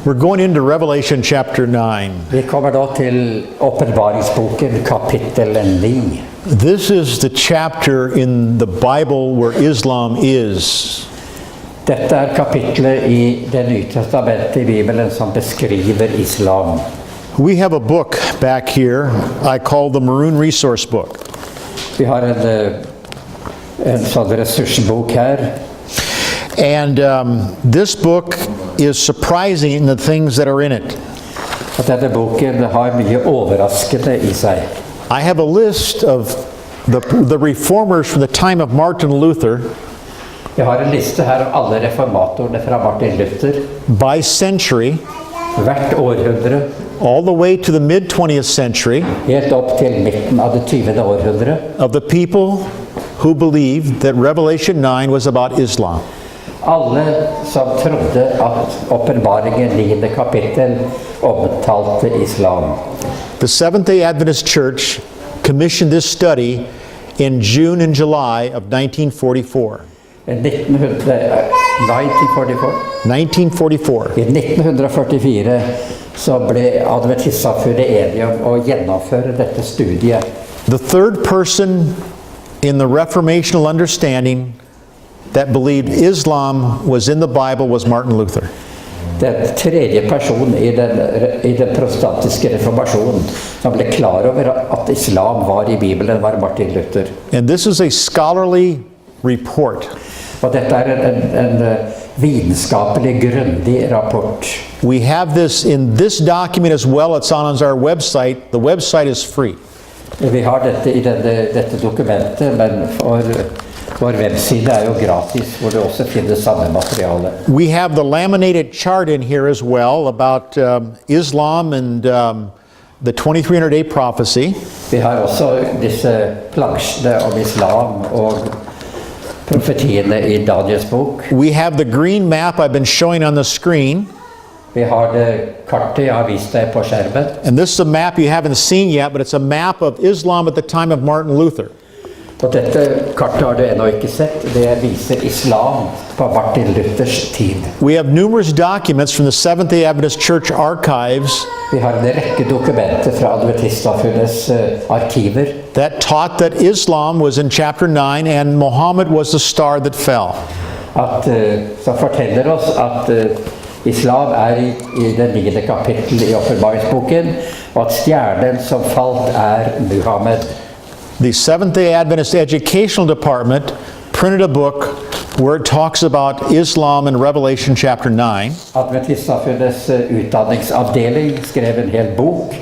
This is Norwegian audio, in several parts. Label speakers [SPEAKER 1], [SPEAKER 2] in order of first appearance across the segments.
[SPEAKER 1] We're going into Revelation chapter 9.
[SPEAKER 2] Vi kommer da til åpenbaringsboken kapittel 9.
[SPEAKER 1] This is the chapter in the Bible where Islam is.
[SPEAKER 2] Dette kapitlet I det nye testamentet I Bibelen som beskriver islam.
[SPEAKER 1] We have a book back here I call the Maroon Resource Book.
[SPEAKER 2] Vi har en sånn ressursbok her.
[SPEAKER 1] And this book is surprising in the things that are in it.
[SPEAKER 2] Og denne boken har mye overraskende I seg.
[SPEAKER 1] I have a list of the reformers from the time of Martin Luther
[SPEAKER 2] Jeg har en liste her om alle reformatorene fra Martin Luther,
[SPEAKER 1] by century,
[SPEAKER 2] hvert århundre,
[SPEAKER 1] all the way to the mid-20th century,
[SPEAKER 2] helt opp til midten av det 20. århundre,
[SPEAKER 1] of the people who believed that Revelation 9 was about Islam.
[SPEAKER 2] alle som trodde at åpenbaringen 9. kapittel omtalte islam.
[SPEAKER 1] The Seventh-day Adventist Church commissioned this study in June and July of 1944. 1944.
[SPEAKER 2] I 1944 så ble Adventistsamfunnet enige om å gjennomføre dette studiet.
[SPEAKER 1] The third person in the reformational understanding that believed Islam was in the Bible was Martin Luther.
[SPEAKER 2] Den tredje person I den protestantiske reformasjonen som ble klar over at islam var I Bibelen var Martin Luther.
[SPEAKER 1] And this is a scholarly report.
[SPEAKER 2] Og dette en vitenskapelig grundig rapport.
[SPEAKER 1] We have this in this document as well. It's on our website. The website is free.
[SPEAKER 2] Vi har dette I dette dokumentet, men vår webside jo gratis, hvor det også finnes samme materiale.
[SPEAKER 1] We have the laminated chart in here as well about Islam and the 2300-day prophecy.
[SPEAKER 2] Vi har også disse plansjene om islam og profetiene I Daniels bok.
[SPEAKER 1] We have the green map I've been showing on the screen.
[SPEAKER 2] Vi har det kartet jeg har vist deg på skjermen.
[SPEAKER 1] And this is a map you haven't seen yet, but it's a map of Islam at the time of Martin Luther.
[SPEAKER 2] Og dette kartet har du ennå ikke sett. Det viser islam på Martin Luthers tid.
[SPEAKER 1] We have numerous documents from the Seventh-day Adventist Church archives
[SPEAKER 2] Vi har en rekke dokumenter fra Adventistsamfunnets arkiver
[SPEAKER 1] that taught that Islam was in chapter 9 and Muhammad was the star that fell.
[SPEAKER 2] som forteller oss at islam I det 9. kapittel I åpenbaringsboken, og at stjernen som falt Muhammed.
[SPEAKER 1] The Seventh-day Adventist Educational Department printed a book where it talks about Islam in Revelation chapter 9.
[SPEAKER 2] Adventistsamfunnets utdanningsavdeling skrev en hel bok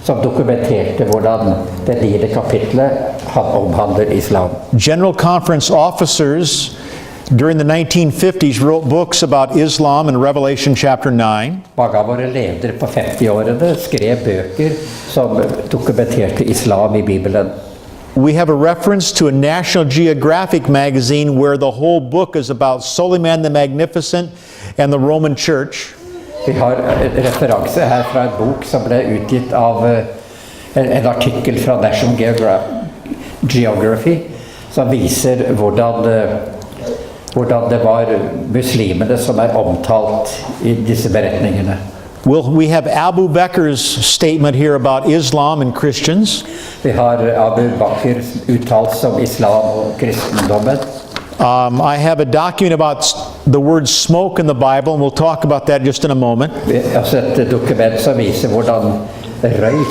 [SPEAKER 2] som dokumenterte hvordan det 9. kapitlet omhandler islam.
[SPEAKER 1] General Conference officers during the 1950s wrote books about Islam in Revelation chapter 9.
[SPEAKER 2] Mange av våre ledere på 50-årene skrev bøker som dokumenterte islam I Bibelen.
[SPEAKER 1] We have a reference to a National Geographic magazine where the whole book is about Suleiman the Magnificent and the Roman Church.
[SPEAKER 2] Vi har en referanse her fra en bok som ble utgitt av en artikkel fra National Geography som viser hvordan det var muslimene som omtalt I disse beretningene.
[SPEAKER 1] We have Abu Bakr's statement here about Islam and Christians.
[SPEAKER 2] Vi har Abu Bakr uttalt som islam og kristendommen.
[SPEAKER 1] I have a document about the word smoke in the Bible, and we'll talk about that just in a moment.
[SPEAKER 2] Vi har sett et dokument som viser hvordan røyk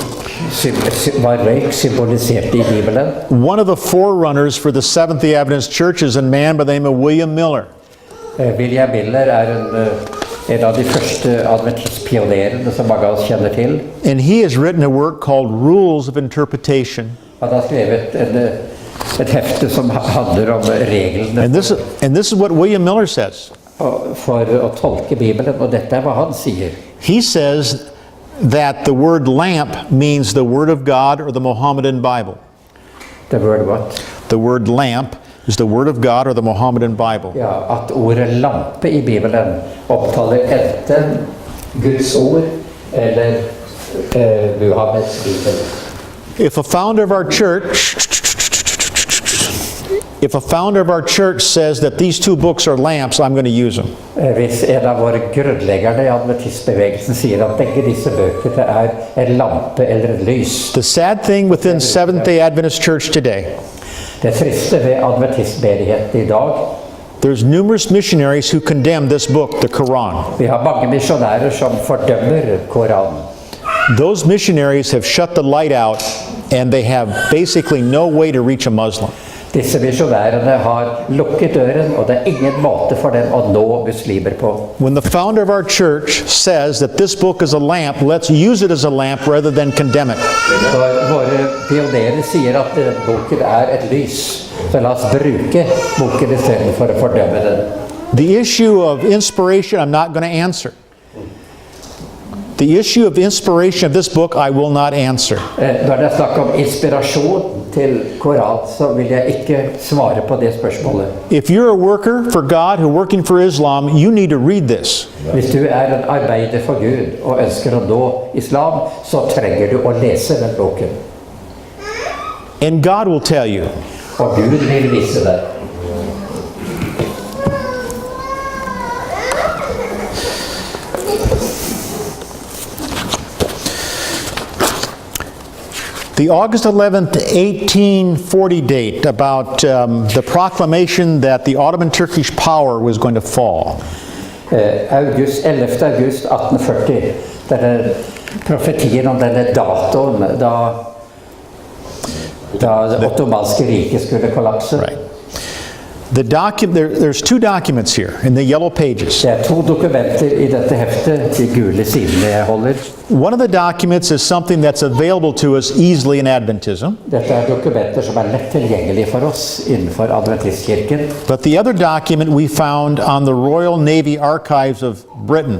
[SPEAKER 2] symboliserte I Bibelen.
[SPEAKER 1] One of the forerunners for the Seventh-day Adventist Church is a man by the name of William Miller.
[SPEAKER 2] William Miller en av de første adventistpionerene som mange av oss kjenner til.
[SPEAKER 1] And he has written a work called Rules of Interpretation.
[SPEAKER 2] Han har skrevet et hefte som handler om reglene
[SPEAKER 1] And this is what William Miller says.
[SPEAKER 2] For å tolke Bibelen, og dette hva han sier.
[SPEAKER 1] He says that the word lamp means the Word of God or the Mohammedan Bible.
[SPEAKER 2] The word what?
[SPEAKER 1] The word lamp is the Word of God or the Mohammedan Bible.
[SPEAKER 2] Ja, at ordet lampe I Bibelen omtaler enten Guds ord eller Muhammeds Bibel.
[SPEAKER 1] If a founder of our church If a founder of our church says that these two books are lamps, I'm going to use them.
[SPEAKER 2] Hvis en av våre grunnleggere i adventistbevegelsen sier at begge disse bøkene en lampe eller et lys.
[SPEAKER 1] The sad thing within Seventh-day Adventist Church today,
[SPEAKER 2] Det triste ved adventistmenigheten i dag,
[SPEAKER 1] there's numerous missionaries who condemn this book, the Quran.
[SPEAKER 2] vi har mange misjonærer som fordømmer Koranen.
[SPEAKER 1] Those missionaries have shut the light out and they have basically no way to reach a Muslim.
[SPEAKER 2] Disse misjonærene har lukket døren, og det ingen måte for dem å nå muslimer på.
[SPEAKER 1] When the founder of our church says that this book is a lamp, let's use it as a lamp rather than condemn it.
[SPEAKER 2] Når våre pionerer sier at boken et lys, så la oss bruke boken i stedet for å fordømme den.
[SPEAKER 1] The issue of inspiration I'm not going to answer. The issue of inspiration of this book I will not answer.
[SPEAKER 2] Når det snakk om inspirasjon til Koran, så vil jeg ikke svare på det spørsmålet.
[SPEAKER 1] If you're a worker for God who working for Islam, you need to read this.
[SPEAKER 2] Hvis du en arbeider for Gud og ønsker å nå islam, så trenger du å lese den boken.
[SPEAKER 1] And God will tell you.
[SPEAKER 2] Og Gud vil vise deg.
[SPEAKER 1] The August 11th, 1840 date about the proclamation that the Ottoman Turkish power was going to fall.
[SPEAKER 2] 11. august 1840, denne profetien om denne datoen da det ottomanske riket skulle kollapse.
[SPEAKER 1] Right. There's two documents here in the yellow pages.
[SPEAKER 2] Det to dokumenter i dette heftet, de gule sidene jeg holder.
[SPEAKER 1] One of the documents is something that's available to us easily in Adventism.
[SPEAKER 2] Dette dokumenter som lett tilgjengelige for oss innenfor Adventistkirken.
[SPEAKER 1] But the other document we found on the Royal Navy Archives of Britain.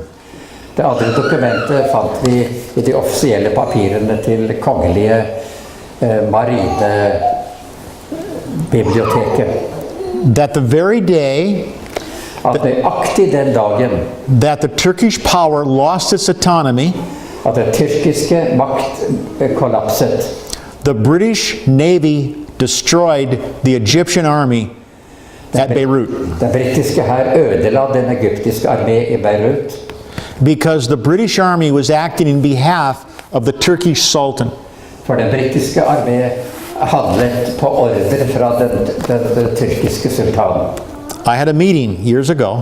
[SPEAKER 2] Det andre dokumentet fant vi i de offisielle papirene til kongelige marinebiblioteket.
[SPEAKER 1] That the very day
[SPEAKER 2] At nøyaktig den dagen
[SPEAKER 1] that the Turkish power lost its autonomy,
[SPEAKER 2] at den tyrkiske makt kollapset,
[SPEAKER 1] the British Navy destroyed the Egyptian army at Beirut.
[SPEAKER 2] Den britiske hær ødela den egyptiske armé i Beirut.
[SPEAKER 1] Because the British army was acting in behalf of the Turkish Sultan.
[SPEAKER 2] For den britiske armé handlet på ordre fra den tyrkiske sultanen.
[SPEAKER 1] I had a meeting years ago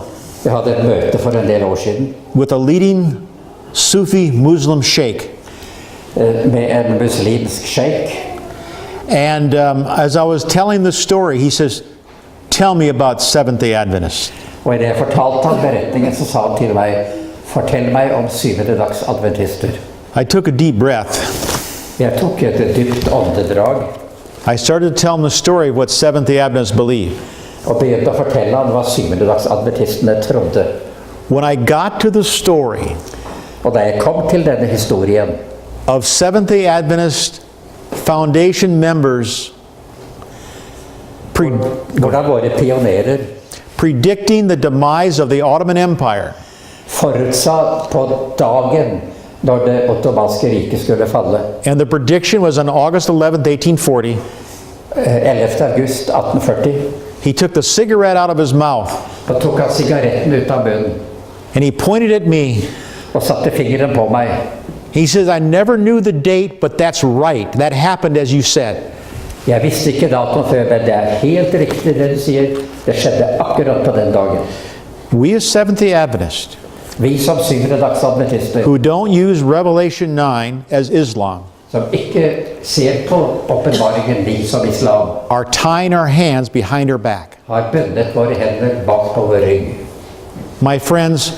[SPEAKER 2] Jeg hadde et møte for en del år siden
[SPEAKER 1] with a leading Sufi Muslim sheikh.
[SPEAKER 2] med en muslimsk sheikh.
[SPEAKER 1] And as I was telling the story, he says, "Tell me about Seventh-day Adventists."
[SPEAKER 2] Og i det jeg fortalte ham beretningen, så sa han til meg, fortell meg om syvende dags adventister.
[SPEAKER 1] I took a deep breath.
[SPEAKER 2] Jeg tok et dypt åndedrag
[SPEAKER 1] I started to tell him the story of what Seventh-day Adventists believe.
[SPEAKER 2] og begynte å fortelle ham hva syvende dags adventistene trodde.
[SPEAKER 1] When I got to the story
[SPEAKER 2] Og da jeg kom til denne historien
[SPEAKER 1] of Seventh-day Adventist Foundation members
[SPEAKER 2] hvordan våre pionerer
[SPEAKER 1] predicting the demise of the Ottoman Empire,
[SPEAKER 2] forutsa på dagen når det ottomanske riket skulle falle,
[SPEAKER 1] and the prediction was on August 11th, 1840,
[SPEAKER 2] 11. august 1840,
[SPEAKER 1] he took the cigarette out of his mouth
[SPEAKER 2] da tok han sigaretten ut av munnen
[SPEAKER 1] and he pointed at me.
[SPEAKER 2] og satte fingeren på meg.
[SPEAKER 1] He says, "I never knew the date, but that's right. That happened as you said."
[SPEAKER 2] Jeg visste ikke datoen før, men det helt riktig det du sier. Det skjedde akkurat på den dagen.
[SPEAKER 1] We as Seventh-day Adventists
[SPEAKER 2] Vi som syvende dags adventister,
[SPEAKER 1] who don't use Revelation 9 as Islam
[SPEAKER 2] som ikke ser på åpenbaringen 9 som islam,
[SPEAKER 1] are tying our hands behind our back.
[SPEAKER 2] har bundet våre hender bak på vår rygg.
[SPEAKER 1] My friends,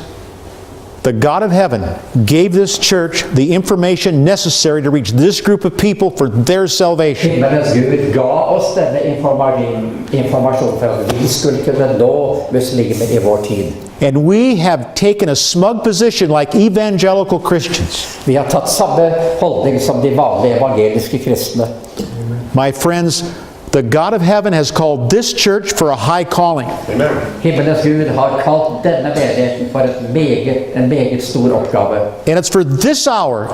[SPEAKER 1] the God of heaven gave this church the information necessary to reach this group of people for their salvation.
[SPEAKER 2] Himmelens Gud ga oss denne informasjonen for at vi skulle kunne nå muslimer i vår tid.
[SPEAKER 1] And we have taken a smug position like evangelical Christians.
[SPEAKER 2] Vi har tatt samme holdning som de vanlige evangeliske kristne.
[SPEAKER 1] My friends, the God of heaven has called this church for a high calling.
[SPEAKER 2] Himmelens Gud har kalt denne menigheten for en meget stor oppgave.
[SPEAKER 1] And it's for this hour,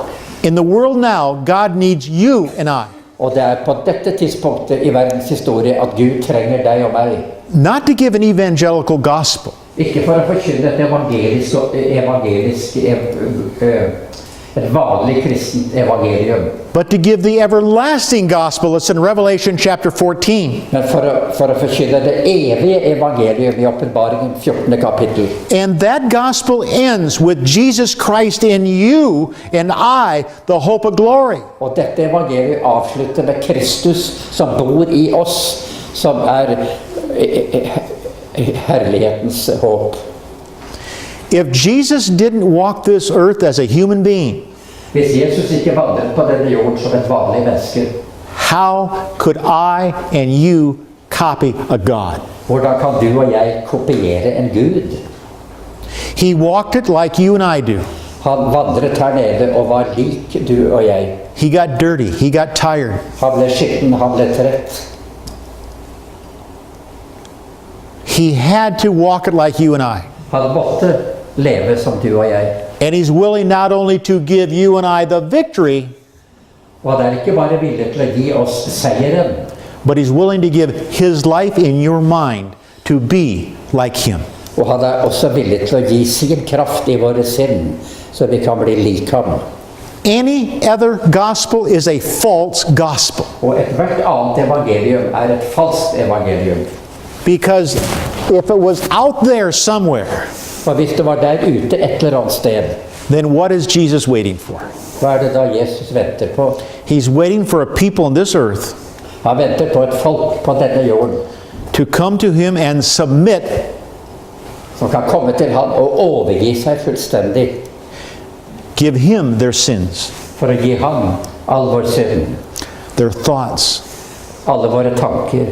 [SPEAKER 1] in the world now, God needs you and I.
[SPEAKER 2] Og det på dette tidspunktet I verdens historie at Gud trenger deg og meg.
[SPEAKER 1] Not to give an evangelical gospel,
[SPEAKER 2] Ikke for å forkynne et vanlig kristent evangelium.
[SPEAKER 1] but to give the everlasting gospel that's in Revelation chapter 14.
[SPEAKER 2] Men for å forkynne det evige evangelium I åpenbaringen 14. kapittel.
[SPEAKER 1] And that gospel ends with Jesus Christ in you and I, the hope of glory.
[SPEAKER 2] Og dette evangeliet avslutter med Kristus som bor I oss, som herlighetens håp.
[SPEAKER 1] If Jesus didn't walk this earth as a human being,
[SPEAKER 2] Hvis Jesus ikke vandret på denne jorden som et vanlig menneske,
[SPEAKER 1] how could I and you copy a God?
[SPEAKER 2] hvordan kan du og jeg kopiere en Gud?
[SPEAKER 1] He walked it like you and I do.
[SPEAKER 2] Han vandret her nede og var lik du og jeg.
[SPEAKER 1] He got dirty. He got tired.
[SPEAKER 2] Han ble skitten, han ble trett.
[SPEAKER 1] He had to walk it like you and I.
[SPEAKER 2] Han måtte leve som du og jeg.
[SPEAKER 1] And he's willing not only to give you and I the victory,
[SPEAKER 2] Og han ikke bare villig til å gi oss seieren,
[SPEAKER 1] but he's willing to give his life in your mind to be like him.
[SPEAKER 2] og han også villig til å gi sin kraft I våre sinn, så vi kan bli lik ham.
[SPEAKER 1] Any other gospel is a false gospel.
[SPEAKER 2] Og ethvert annet evangelium et falskt evangelium.
[SPEAKER 1] Because if it was out there somewhere,
[SPEAKER 2] Og hvis det var der ute et eller annet sted,
[SPEAKER 1] then what is Jesus waiting for?
[SPEAKER 2] hva det da Jesus venter på?
[SPEAKER 1] He's waiting for a people on this earth
[SPEAKER 2] Han venter på et folk på denne jorden,
[SPEAKER 1] to come to him and submit,
[SPEAKER 2] som kan komme til han og overgi seg fullstendig,
[SPEAKER 1] give him their sins,
[SPEAKER 2] for å gi ham all vår synd,
[SPEAKER 1] their thoughts,
[SPEAKER 2] alle våre tanker,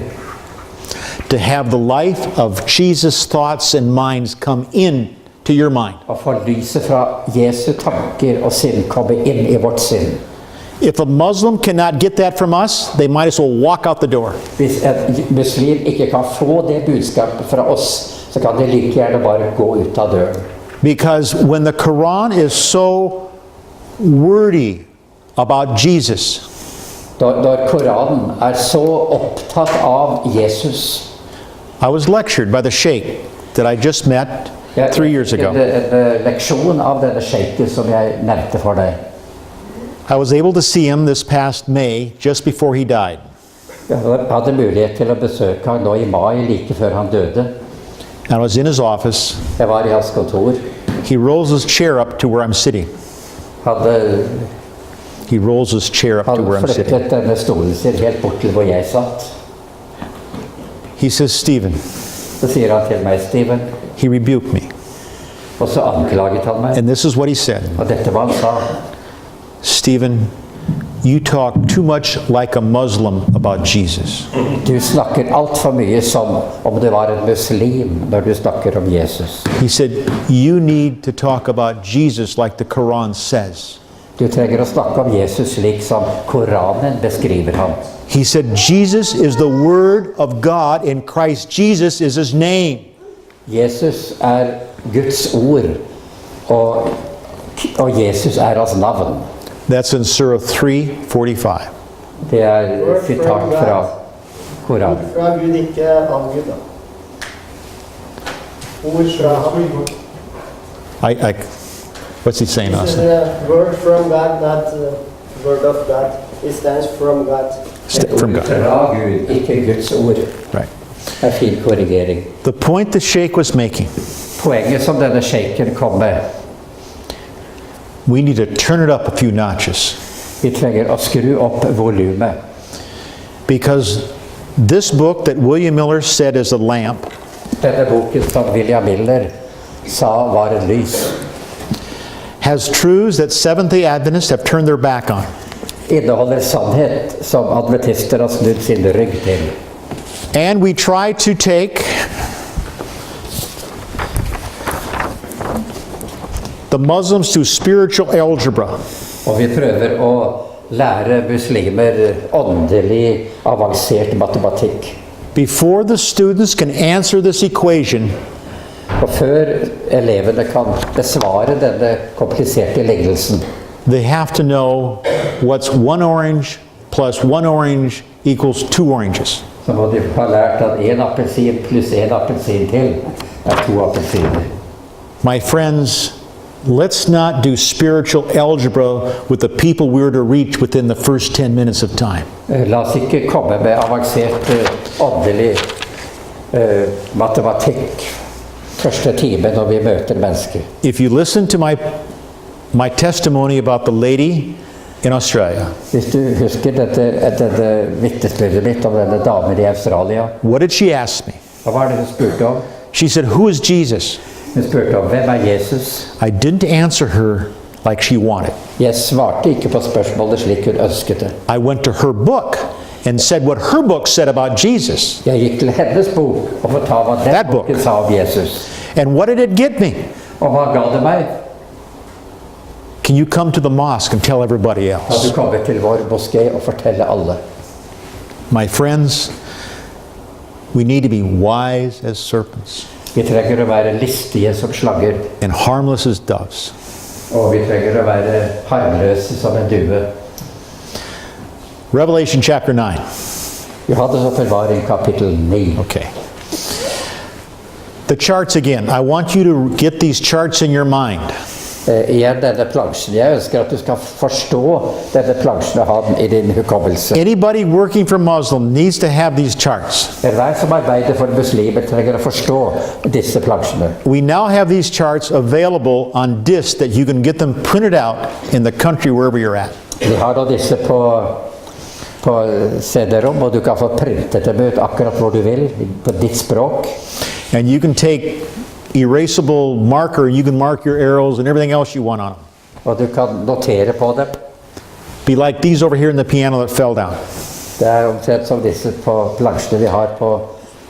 [SPEAKER 1] to have the life of Jesus' thoughts and minds come in to your mind.
[SPEAKER 2] og få lyset fra Jesu tanker og sinn komme inn I vårt sinn.
[SPEAKER 1] If a Muslim cannot get that from us, they might as well walk out the door.
[SPEAKER 2] Hvis en muslim ikke kan få det budskapet fra oss, så kan de like gjerne bare gå ut av døren.
[SPEAKER 1] Because when the Quran is so wordy about Jesus,
[SPEAKER 2] Når Koranen så opptatt av Jesus.
[SPEAKER 1] I was lectured by the sheikh that I just met 3 years ago.
[SPEAKER 2] En leksjon av denne sheiken som jeg nevnte for deg.
[SPEAKER 1] I was able to see him this past May, just before he died.
[SPEAKER 2] Jeg hadde mulighet til å besøke ham nå I mai, like før han døde.
[SPEAKER 1] And I was in his office.
[SPEAKER 2] Jeg var I hans kontor.
[SPEAKER 1] He rolls his chair up to where I'm sitting. He rolls his chair up to where I'm sitting.
[SPEAKER 2] Flyttet denne stolen sin helt bort til hvor jeg satt.
[SPEAKER 1] He says, Stephen,
[SPEAKER 2] Så sier han til meg, Stephen,
[SPEAKER 1] he rebuked me.
[SPEAKER 2] og så anklaget han meg.
[SPEAKER 1] And this is what he said.
[SPEAKER 2] Og dette var han sa.
[SPEAKER 1] Stephen, you talk too much like a Muslim about Jesus.
[SPEAKER 2] Du snakker alt for mye som om det var en muslim når du snakker om Jesus.
[SPEAKER 1] He said, you need to talk about Jesus like the Quran says.
[SPEAKER 2] Du trenger å snakke om Jesus slik som Koranen beskriver ham.
[SPEAKER 1] He said, Jesus is the Word of God and Christ Jesus is his name.
[SPEAKER 2] Jesus Guds ord, og Jesus hans navn.
[SPEAKER 1] That's in Surah 3:45.
[SPEAKER 2] Det sitat fra Koranen.
[SPEAKER 3] Ord fra Gud, ikke av Gud. Da. Ord fra ham.
[SPEAKER 1] What's he saying,
[SPEAKER 3] This is
[SPEAKER 1] Austin?
[SPEAKER 3] a word from God, not word of God. It stands from God.
[SPEAKER 1] From God.
[SPEAKER 2] Fra Gud, ikke Guds ord.
[SPEAKER 1] Right.
[SPEAKER 2] Fin korrigering.
[SPEAKER 1] The point the sheikh was making,
[SPEAKER 2] Poenget som denne sheiken kom med,
[SPEAKER 1] we need to turn it up a few notches.
[SPEAKER 2] vi trenger å skru opp volumet.
[SPEAKER 1] Because this book that William Miller said is a lamp
[SPEAKER 2] Denne boken som William Miller sa var et lys,
[SPEAKER 1] has truths that Seventh-day Adventists have turned their back on.
[SPEAKER 2] inneholder sannhet som adventister har snudd sin rygg til.
[SPEAKER 1] And we try to take the Muslims to spiritual algebra.
[SPEAKER 2] Og vi prøver å lære muslimer åndelig avansert matematikk.
[SPEAKER 1] Before the students can answer this equation,
[SPEAKER 2] Og før elevene kan besvare denne kompliserte lignelsen,
[SPEAKER 1] they have to know what's 1 orange plus 1 orange equals 2 oranges.
[SPEAKER 2] Så må de ha lært at en appelsin pluss en appelsin til er 2 appelsiner.
[SPEAKER 1] My friends, let's not do spiritual algebra with the people we're to reach within the first 10 minutes of time.
[SPEAKER 2] La oss ikke komme med avansert åndelig matematikk første time når vi møter mennesker.
[SPEAKER 1] If you listen to my testimony about the lady in Australia,
[SPEAKER 2] Hvis du husker dette vitnesbyrdet mitt om denne damen i Australia,
[SPEAKER 1] what did she ask me?
[SPEAKER 2] hva var det hun spurte om?
[SPEAKER 1] She said, "Who is Jesus?"
[SPEAKER 2] Hun spurte om hvem er Jesus?
[SPEAKER 1] I didn't answer her like she wanted.
[SPEAKER 2] Jeg svarte ikke på spørsmålet slik hun ønsket det.
[SPEAKER 1] I went to her book and said what her book said about Jesus.
[SPEAKER 2] Jeg gikk til hennes bok og fortalte hva den
[SPEAKER 1] That book.
[SPEAKER 2] boken sa om Jesus.
[SPEAKER 1] And what did it get me?
[SPEAKER 2] Og hva ga det meg?
[SPEAKER 1] Can you come to the mosque and tell everybody
[SPEAKER 2] Da
[SPEAKER 1] else?
[SPEAKER 2] du kommer til vår moské og forteller alle.
[SPEAKER 1] My friends, we need to be wise as serpents
[SPEAKER 2] Vi trenger å være listige som slanger,
[SPEAKER 1] and harmless as doves.
[SPEAKER 2] og vi trenger å være harmløse som en due.
[SPEAKER 1] Revelation chapter 9.
[SPEAKER 2] Johannes åpenbaring kapittel 9.
[SPEAKER 1] Okay. The charts again. I want you to get these charts in your mind.
[SPEAKER 2] Igjen denne plansjen. Jeg ønsker at du skal forstå denne plansjen og ha den i din hukommelse.
[SPEAKER 1] Anybody working for Muslim needs to have these charts.
[SPEAKER 2] Enhver som arbeider for muslimer trenger å forstå disse plansjene.
[SPEAKER 1] We now have these charts available on discs that you can get them printed out in the country wherever you're at.
[SPEAKER 2] Vi har da disse på CD-rom, og du kan få printet dem ut akkurat hvor du vil, på ditt språk.
[SPEAKER 1] And you can take erasable marker and you can mark your arrows and everything else you want on them.
[SPEAKER 2] Og du kan notere på dem.
[SPEAKER 1] Be like these over here in the piano that fell down.
[SPEAKER 2] Det er omtrent som disse på plansjene vi har på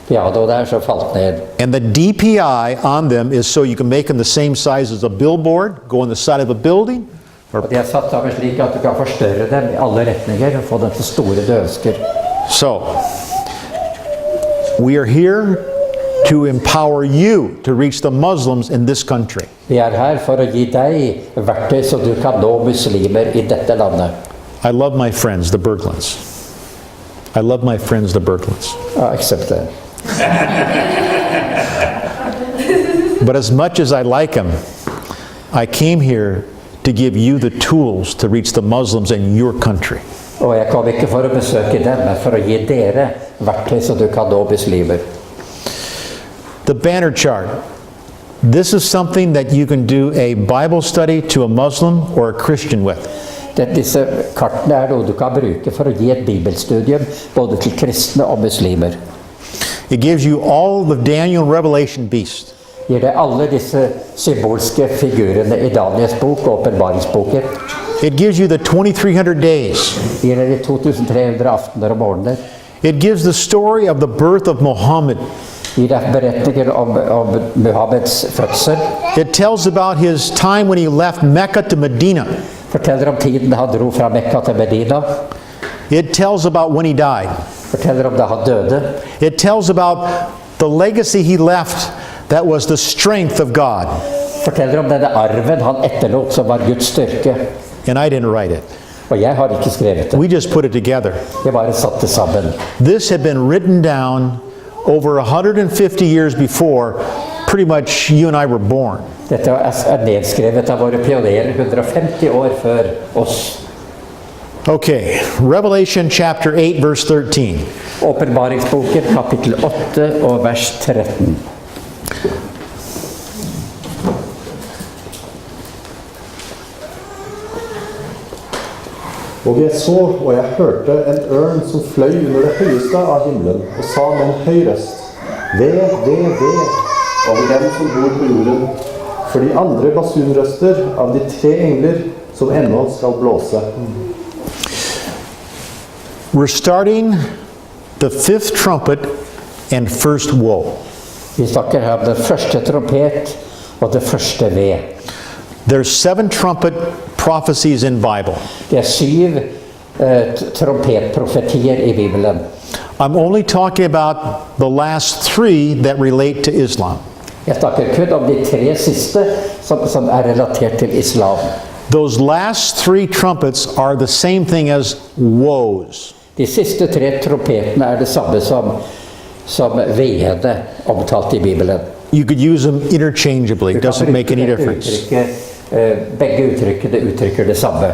[SPEAKER 2] pianoet der, som falt ned.
[SPEAKER 1] And the DPI on them is so you can make them the same size as a billboard, go on the side of a building.
[SPEAKER 2] Og de er satt sammen slik at du kan forstørre dem i alle retninger og få dem til store du ønsker.
[SPEAKER 1] So, we are here to empower you to reach the Muslims in this country.
[SPEAKER 2] Vi er her for å gi deg verktøy så du kan nå muslimer i dette landet.
[SPEAKER 1] I love my friends, the Berglunds. I love my friends, the Berglunds.
[SPEAKER 2] Accept that.
[SPEAKER 1] But as much as I like them, I came here to give you the tools to reach the Muslims in your country.
[SPEAKER 2] Og jeg kom ikke for å besøke dem, men for å gi dere verktøy så du kan nå muslimer.
[SPEAKER 1] The banner chart. This is something that you can do a Bible study to a Muslim or a Christian with.
[SPEAKER 2] Disse kartene er noe du kan bruke for å gi et bibelstudium både til kristne og muslimer.
[SPEAKER 1] It gives you all the Daniel and Revelation beasts.
[SPEAKER 2] Gir deg alle disse symbolske figurene i Daniels bok og åpenbaringsboken.
[SPEAKER 1] It gives you the 2300 days.
[SPEAKER 2] Gir deg de 2300 aftener og morgener.
[SPEAKER 1] It gives the story of the birth of Muhammad.
[SPEAKER 2] Gir deg beretninger om Muhammeds fødsel.
[SPEAKER 1] It tells about his time when he left Mecca to Medina.
[SPEAKER 2] Forteller om tiden han dro fra Mekka til Medina.
[SPEAKER 1] It tells about when he died.
[SPEAKER 2] Forteller om da han døde.
[SPEAKER 1] It tells about the legacy he left that was the strength of God.
[SPEAKER 2] Forteller om denne arven han etterlot som var Guds styrke.
[SPEAKER 1] And I didn't write it.
[SPEAKER 2] Og jeg har ikke skrevet det.
[SPEAKER 1] We just put it together.
[SPEAKER 2] Jeg bare satt det sammen.
[SPEAKER 1] This had been written down over 150 years before pretty much you and I were born.
[SPEAKER 2] Dette er nedskrevet av våre pionerer 150 år før oss.
[SPEAKER 1] Okay, Revelation chapter 8 verse 13.
[SPEAKER 2] Åpenbaringsboken kapittel 8 og vers 13.
[SPEAKER 4] Og jeg så, og jeg hørte en ørn som fløy under det høyeste av himmelen, og sa med en høy røst, ved, over dem som bor på jorden, for de andre basunrøster av de 3 engler som ennå skal blåse.
[SPEAKER 1] We're starting the 5th trumpet and first woe.
[SPEAKER 2] Vi snakker her om den første trompet og det første ved.
[SPEAKER 1] There's 7 trumpet prophecies in Bible.
[SPEAKER 2] Det er 7 trompetprofetier i Bibelen.
[SPEAKER 1] I'm only talking about the last 3 that relate to Islam.
[SPEAKER 2] Jeg snakker kun om de 3 siste som er relatert til islam.
[SPEAKER 1] Those last three trumpets are the same thing as woes.
[SPEAKER 2] De siste 3 trompetene det samme som vite, omtalt i Bibelen.
[SPEAKER 1] You could use them interchangeably. It doesn't make any difference.
[SPEAKER 2] Begge uttrykkene uttrykker det samme.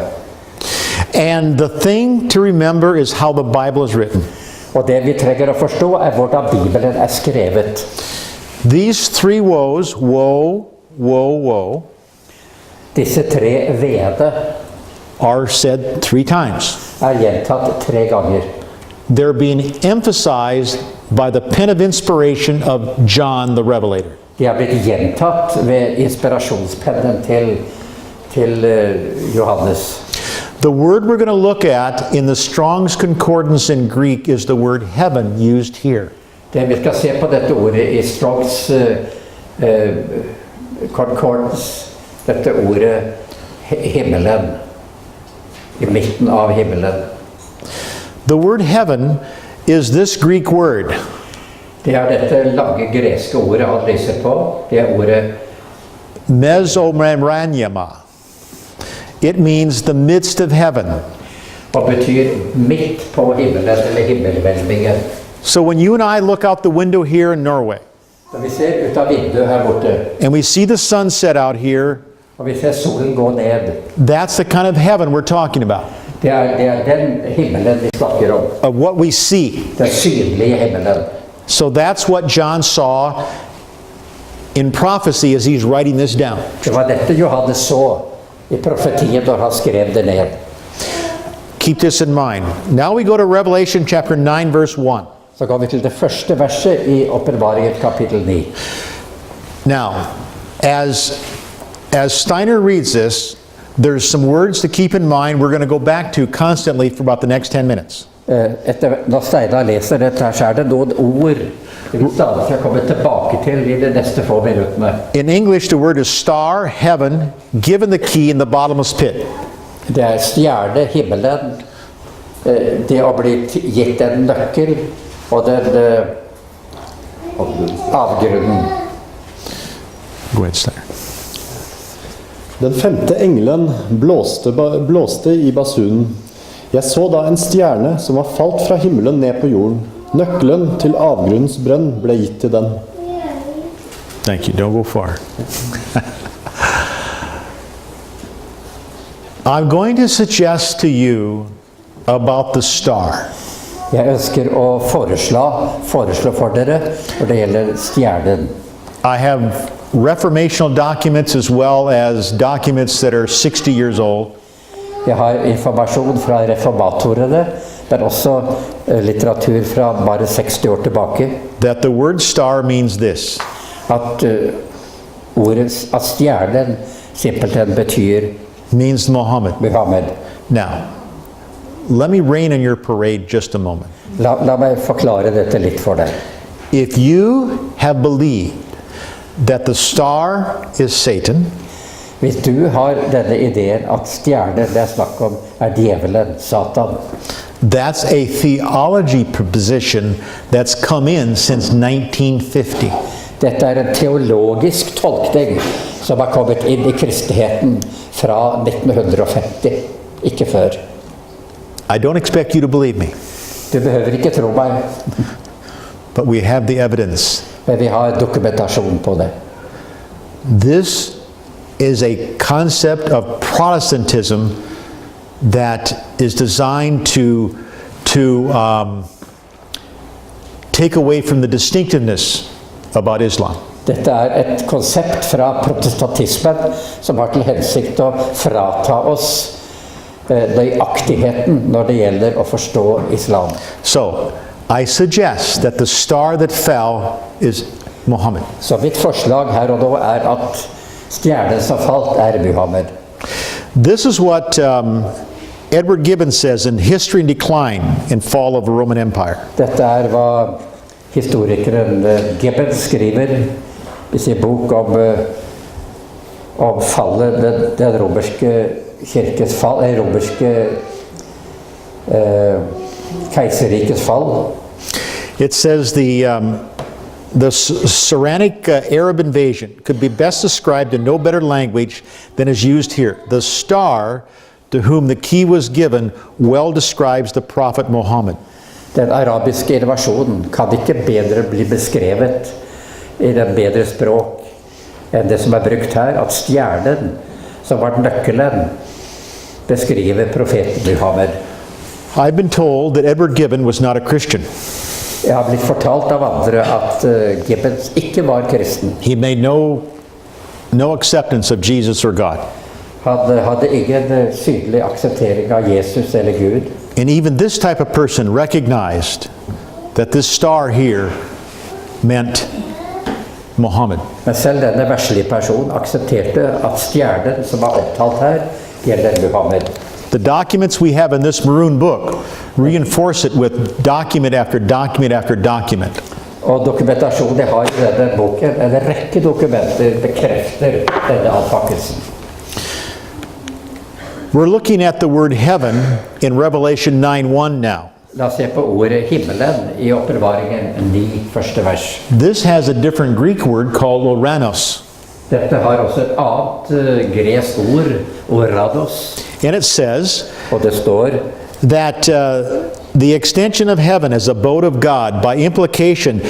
[SPEAKER 1] And the thing to remember is how the Bible is written.
[SPEAKER 2] Og det vi trenger å forstå hvordan Bibelen skrevet.
[SPEAKER 1] These 3 woes, woe, woe, woe,
[SPEAKER 2] Disse 3 vede
[SPEAKER 1] are said 3 times.
[SPEAKER 2] gjentatt 3 ganger.
[SPEAKER 1] They're being emphasized by the pen of inspiration of John the Revelator.
[SPEAKER 2] De har blitt gjentatt ved inspirasjonspennen til Johannes.
[SPEAKER 1] The word we're going to look at in the Strong's Concordance in Greek is the word heaven used here.
[SPEAKER 2] Det vi skal se på dette ordet i Strongs concordance, dette ordet himmelen, i midten av himmelen.
[SPEAKER 1] The word heaven is this Greek word.
[SPEAKER 2] Det dette lange greske ordet han lyser på, det ordet
[SPEAKER 1] Mesomeranyama. It means the midst of heaven.
[SPEAKER 2] og betyr midt på himmelen eller himmelhvelvingen.
[SPEAKER 1] So when you and I look out the window here in Norway,
[SPEAKER 2] Når vi ser ut av vinduet her borte,
[SPEAKER 1] and we see the sun set out here,
[SPEAKER 2] og vi ser solen gå ned,
[SPEAKER 1] that's the kind of heaven we're talking about,
[SPEAKER 2] det den himmelen vi snakker om.
[SPEAKER 1] of what we see.
[SPEAKER 2] Den synlige himmelen.
[SPEAKER 1] So that's what John saw in prophecy as he's writing this down.
[SPEAKER 2] Det var dette Johannes så i profetien når han skrev det ned.
[SPEAKER 1] Keep this in mind. Now we go to Revelation chapter 9, verse 1.
[SPEAKER 2] Så går vi til det første verset i Åpenbaringen kapittel 9.
[SPEAKER 1] Now, as Steiner reads this, there's some words to keep in mind we're going to go back to constantly for about the next 10 minutes.
[SPEAKER 2] Når Steinar leser dette her, så det noen ord vi stadig skal komme tilbake til i de neste få minuttene.
[SPEAKER 1] In English, the word is star, heaven, given the key in the bottomless pit.
[SPEAKER 2] Det stjerne, himmelen, det har blitt gitt en nøkkel, og den avgrunnen.
[SPEAKER 1] Go ahead, Steiner.
[SPEAKER 4] Den 5. engelen blåste i basunen. Jeg så da en stjerne som var falt fra himmelen ned på jorden. Nøkkelen til avgrunnens brønn ble gitt til den.
[SPEAKER 1] Thank you. Don't go far. I'm going to suggest to you about the star.
[SPEAKER 2] Jeg ønsker å foreslå for dere når det gjelder stjernen.
[SPEAKER 1] I have reformational documents as well as documents that are 60 years old.
[SPEAKER 2] Jeg har informasjon fra reformatorene, men også litteratur fra bare 60 år tilbake.
[SPEAKER 1] That the word star means this.
[SPEAKER 2] At stjernen simpelthen betyr
[SPEAKER 1] Means Muhammad.
[SPEAKER 2] Muhammed.
[SPEAKER 1] Now, let me rain on your parade just a moment.
[SPEAKER 2] La meg forklare dette litt for deg.
[SPEAKER 1] If you have believed that the star is Satan,
[SPEAKER 2] Hvis du har denne ideen at stjernen det snakk om djevelen, Satan,
[SPEAKER 1] that's a theology position that's come in since 1950.
[SPEAKER 2] dette en teologisk tolkning som har kommet inn i kristenheten fra 1950, ikke før.
[SPEAKER 1] I don't expect you to believe me,
[SPEAKER 2] Du behøver ikke tro meg,
[SPEAKER 1] but we have the evidence.
[SPEAKER 2] men vi har dokumentasjon på det.
[SPEAKER 1] This is a concept of Protestantism that is designed to take away from the distinctiveness about Islam.
[SPEAKER 2] Dette et konsept fra protestantismen som har til hensikt å frata oss nøyaktigheten når det gjelder å forstå islam.
[SPEAKER 1] So, I suggest that the star that fell is Muhammad.
[SPEAKER 2] Så mitt forslag her og nå at stjernen som falt Muhammed.
[SPEAKER 1] This is what Edward Gibbon says in History and Decline and Fall of the Roman Empire.
[SPEAKER 2] Dette hva historikeren Gibbon skriver i sin bok om fallet, den romerske kirkes fall, romerske keiserrikes fall.
[SPEAKER 1] It says the The Saranic Arab invasion could be best described in no better language than is used here. The star to whom the key was given well describes the prophet Muhammad.
[SPEAKER 2] Den arabiske invasjonen kan ikke bedre bli beskrevet i den bedre språk enn det som er brukt her, at stjernen, som var nøkkelen, beskriver profeten Muhammed.
[SPEAKER 1] I've been told that Edward Gibbon was not a Christian.
[SPEAKER 2] Jeg har blitt fortalt av andre at Gibbons ikke var kristen.
[SPEAKER 1] He made no acceptance of Jesus or God.
[SPEAKER 2] Han hadde ingen synlig akseptering av Jesus eller Gud.
[SPEAKER 1] And even this type of person recognized that this star here meant Muhammad.
[SPEAKER 2] Men selv denne verslige person aksepterte at stjernen som er omtalt her, gjelder Muhammed.
[SPEAKER 1] The documents we have in this maroon book reinforce it with document after document after document.
[SPEAKER 2] Og dokumentasjonen jeg har i denne boken, en rekke dokumenter bekrefter denne avpakkelsen.
[SPEAKER 1] We're looking at the word heaven in Revelation 9:1 now.
[SPEAKER 2] La oss se på ordet himmelen i Åpenbaringen 9, første vers.
[SPEAKER 1] This has a different Greek word called oranos.
[SPEAKER 2] Dette har også et annet gresk ord, orados,
[SPEAKER 1] And it says
[SPEAKER 2] og det står
[SPEAKER 1] that the extension of heaven as abode of God, by implication,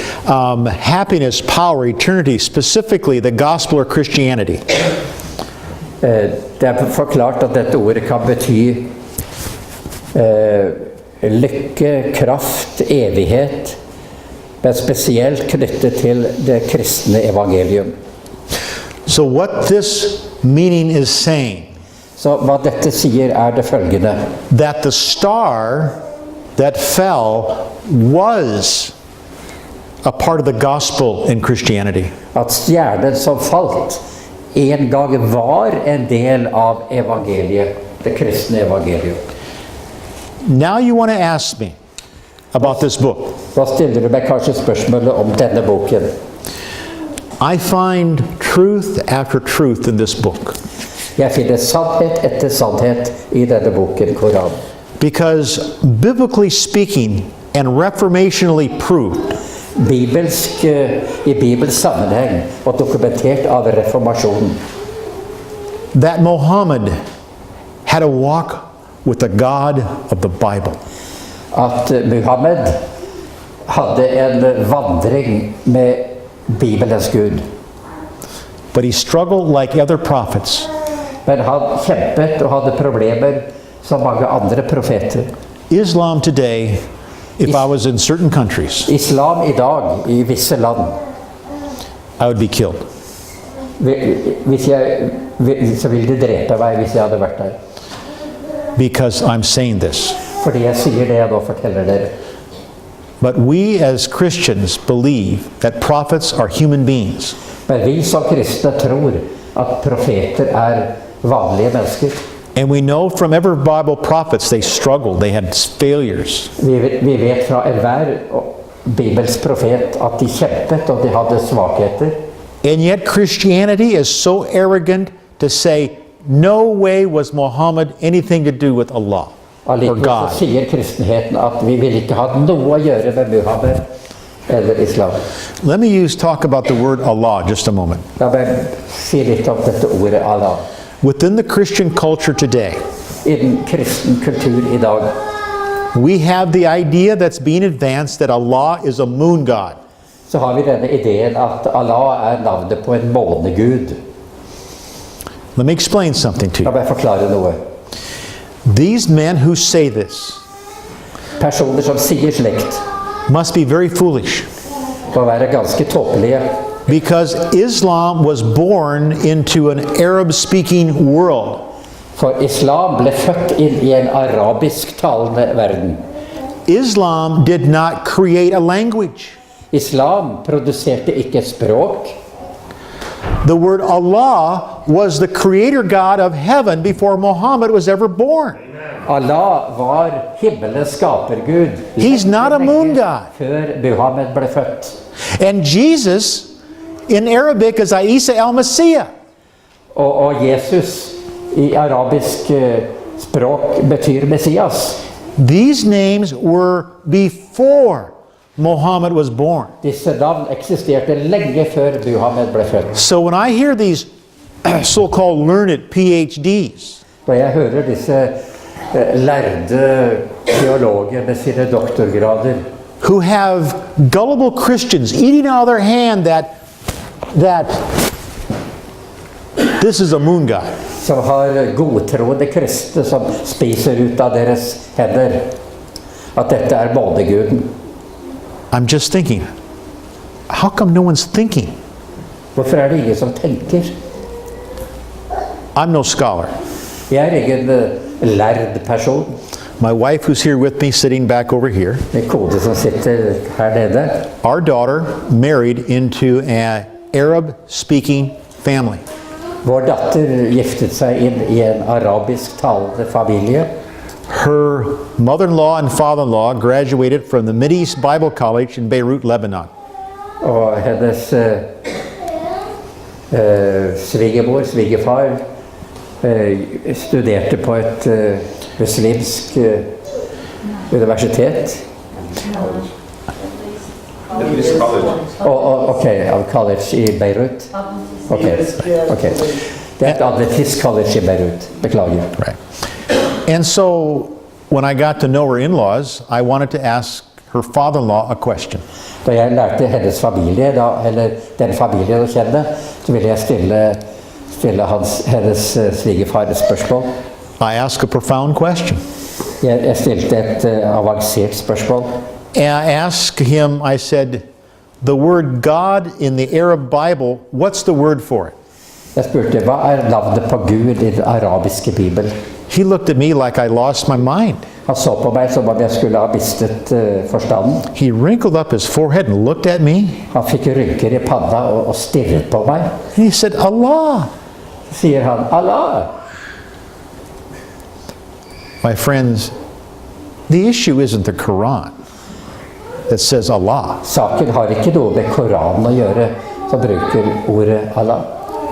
[SPEAKER 1] happiness, power, eternity, specifically the gospel or Christianity.
[SPEAKER 2] Det er forklart at dette ordet kan bety lykke, kraft, evighet, men spesielt knyttet til det kristne evangelium.
[SPEAKER 1] So what this meaning is saying,
[SPEAKER 2] Så hva dette sier det følgende,
[SPEAKER 1] that the star that fell was a part of the gospel in Christianity.
[SPEAKER 2] at stjernen som falt en gang var en del av evangeliet, det kristne evangelium.
[SPEAKER 1] Now you want to ask me about this book.
[SPEAKER 2] Da stiller du meg kanskje spørsmålet om denne boken.
[SPEAKER 1] I find truth after truth in this book.
[SPEAKER 2] Jeg finner sannhet etter sannhet i denne boken, Koran.
[SPEAKER 1] Because biblically speaking and reformationally proved,
[SPEAKER 2] Bibelsk, i Bibels sammenheng og dokumentert av reformasjonen,
[SPEAKER 1] that Muhammad had a walk with the God of the Bible.
[SPEAKER 2] at Muhammed hadde en vandring med Bibelens Gud.
[SPEAKER 1] But he struggled like other prophets.
[SPEAKER 2] Men han kjempet og hadde problemer som mange andre profeter.
[SPEAKER 1] Islam today, if I was in certain countries,
[SPEAKER 2] Islam i dag, i visse land,
[SPEAKER 1] I would be killed.
[SPEAKER 2] Så ville de drepe meg hvis jeg hadde vært der.
[SPEAKER 1] Because I'm saying this.
[SPEAKER 2] Fordi jeg sier det jeg nå forteller dere.
[SPEAKER 1] But we as Christians believe that prophets are human beings.
[SPEAKER 2] Men vi som kristne tror at profeter vanlige mennesker.
[SPEAKER 1] And we know from every Bible prophets they struggled, they had failures.
[SPEAKER 2] Vi vet fra enhver Bibels profet at de kjempet og de hadde svakheter.
[SPEAKER 1] And yet Christianity is so arrogant to say, no way was Muhammad anything to do with Allah or
[SPEAKER 2] Allikevel så
[SPEAKER 1] God.
[SPEAKER 2] sier kristenheten at vi vil ikke ha noe å gjøre med Muhammed eller islam.
[SPEAKER 1] Let me talk about the word Allah just a moment.
[SPEAKER 2] La meg si litt om dette ordet Allah.
[SPEAKER 1] Within the Christian culture today,
[SPEAKER 2] I den kristen kultur i dag,
[SPEAKER 1] we have the idea that's being advanced that Allah is a moon god.
[SPEAKER 2] så har vi denne ideen at Allah navnet på en månegud.
[SPEAKER 1] Let me explain something to
[SPEAKER 2] La
[SPEAKER 1] you.
[SPEAKER 2] meg forklare noe.
[SPEAKER 1] These men who say this
[SPEAKER 2] Personer som sier slikt,
[SPEAKER 1] must be very foolish,
[SPEAKER 2] må være ganske tåpelige.
[SPEAKER 1] because Islam was born into an Arab-speaking world.
[SPEAKER 2] For islam ble født inn i en arabisk-talende verden.
[SPEAKER 1] Islam did not create a language.
[SPEAKER 2] Islam produserte ikke et språk.
[SPEAKER 1] The word Allah was the creator God of heaven before Muhammad was ever born.
[SPEAKER 2] Allah var himmelens skapergud.
[SPEAKER 1] He's not a moon god.
[SPEAKER 2] Før Muhammed ble født.
[SPEAKER 1] And Jesus in Arabic is Isa al-Masih.
[SPEAKER 2] Og Jesus i arabisk språk betyr Messias.
[SPEAKER 1] These names were before Muhammad was born.
[SPEAKER 2] Disse navn eksisterte lenge før Muhammed ble født.
[SPEAKER 1] So when I hear these so-called learned PhDs,
[SPEAKER 2] Når jeg hører disse lærde teologer med sine doktorgrader,
[SPEAKER 1] who have gullible Christians eating out of their hand that this is a moon god.
[SPEAKER 2] som har godtroende kristne som spiser ut av deres hender, at dette er måneguden.
[SPEAKER 1] I'm just thinking, how come no one's thinking?
[SPEAKER 2] Hvorfor er det ingen som tenker?
[SPEAKER 1] I'm no scholar.
[SPEAKER 2] Jeg er ingen lærd person.
[SPEAKER 1] My wife, who's here with me, sitting back over here,
[SPEAKER 2] Min kone som sitter her nede,
[SPEAKER 1] our daughter married into an Arab-speaking family.
[SPEAKER 2] vår datter giftet seg inn i en arabisk talende familie.
[SPEAKER 1] Her mother-in-law and father-in-law graduated from the Mideast Bible College in Beirut, Lebanon.
[SPEAKER 2] Og hennes svigermor, svigerfar, studerte på et muslimsk universitet. Ok, av college i Beirut. Ok. Det er et adventist college i Beirut. Beklager.
[SPEAKER 1] Right. And so when I got to know her in-laws, I wanted to ask her father-in-law a question.
[SPEAKER 2] Da jeg lærte hennes familie, eller den familien å kjenne, så ville jeg stille hennes svigerfar et spørsmål.
[SPEAKER 1] I asked a profound question.
[SPEAKER 2] Jeg stilte et avansert spørsmål.
[SPEAKER 1] And I asked him, I said, the word God in the Arab Bible, what's the word for it?
[SPEAKER 2] Jeg spurte, hva er navnet på Gud i den arabiske Bibel?
[SPEAKER 1] He looked at me like I lost my mind.
[SPEAKER 2] Han så på meg som om jeg skulle ha mistet forstanden.
[SPEAKER 1] He wrinkled up his forehead and looked at me.
[SPEAKER 2] Han fikk rynker i panna og stirret på meg.
[SPEAKER 1] And he said, Allah.
[SPEAKER 2] Så sier han, Allah.
[SPEAKER 1] My friends, the issue isn't the Quran that says Allah.
[SPEAKER 2] Saken har ikke noe med Koranen å gjøre, som bruker ordet Allah.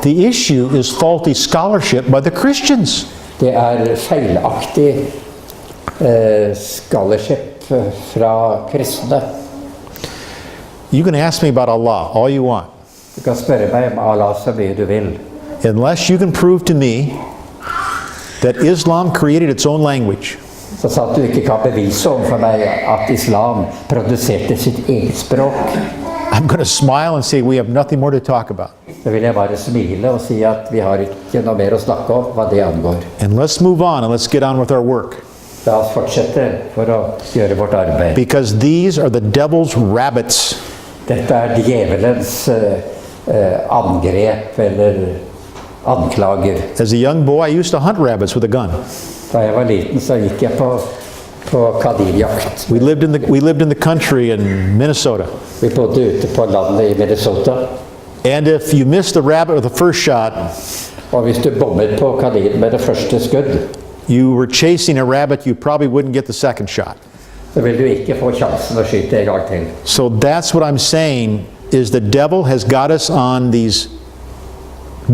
[SPEAKER 1] The issue is faulty scholarship by the Christians.
[SPEAKER 2] Det er feilaktig scholarship fra kristne.
[SPEAKER 1] You can ask me about Allah all you want.
[SPEAKER 2] Du kan spørre meg om Allah så mye du vil.
[SPEAKER 1] Unless you can prove to me that Islam created its own language.
[SPEAKER 2] Så sa at du ikke kan bevise overfor meg at islam produserte sitt eget språk.
[SPEAKER 1] I'm going to smile and say we have nothing more to talk about.
[SPEAKER 2] Så vil jeg bare smile og si at vi har ikke noe mer å snakke om hva det angår.
[SPEAKER 1] And let's move on and let's get on with our work.
[SPEAKER 2] La oss fortsette for å gjøre vårt arbeid.
[SPEAKER 1] Because these are the devil's rabbits.
[SPEAKER 2] Dette er djevelens angrep eller anklager.
[SPEAKER 1] As a young boy, I used to hunt rabbits with a gun.
[SPEAKER 2] Da jeg var liten så gikk jeg på kaninjakt.
[SPEAKER 1] We lived in the country in Minnesota.
[SPEAKER 2] Vi bodde ute på landet i Minnesota.
[SPEAKER 1] And if you missed the rabbit with the first shot,
[SPEAKER 2] Og hvis du bommet på kaninen med det første skudd,
[SPEAKER 1] you were chasing a rabbit, you probably wouldn't get the second shot.
[SPEAKER 2] så vil du ikke få sjansen å skyte en gang til.
[SPEAKER 1] So that's what I'm saying is the devil has got us on these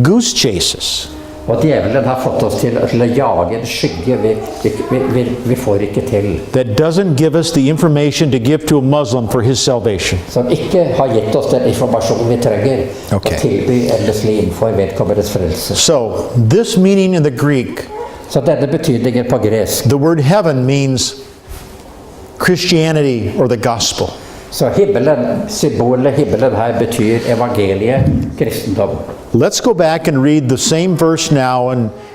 [SPEAKER 1] goose chases.
[SPEAKER 2] Og djevelen har fått oss til å jage en skygge vi får ikke til.
[SPEAKER 1] That doesn't give us the information to give to a Muslim for his salvation.
[SPEAKER 2] Som ikke har gitt oss den informasjonen vi trenger å tilby en muslim for vedkommendes frelse.
[SPEAKER 1] So this meaning in the Greek,
[SPEAKER 2] Så denne betydningen på gresk,
[SPEAKER 1] the word heaven means Christianity or the gospel.
[SPEAKER 2] så symbolet himmelen her betyr evangeliet, kristendom.
[SPEAKER 1] Let's go back and read the same verse now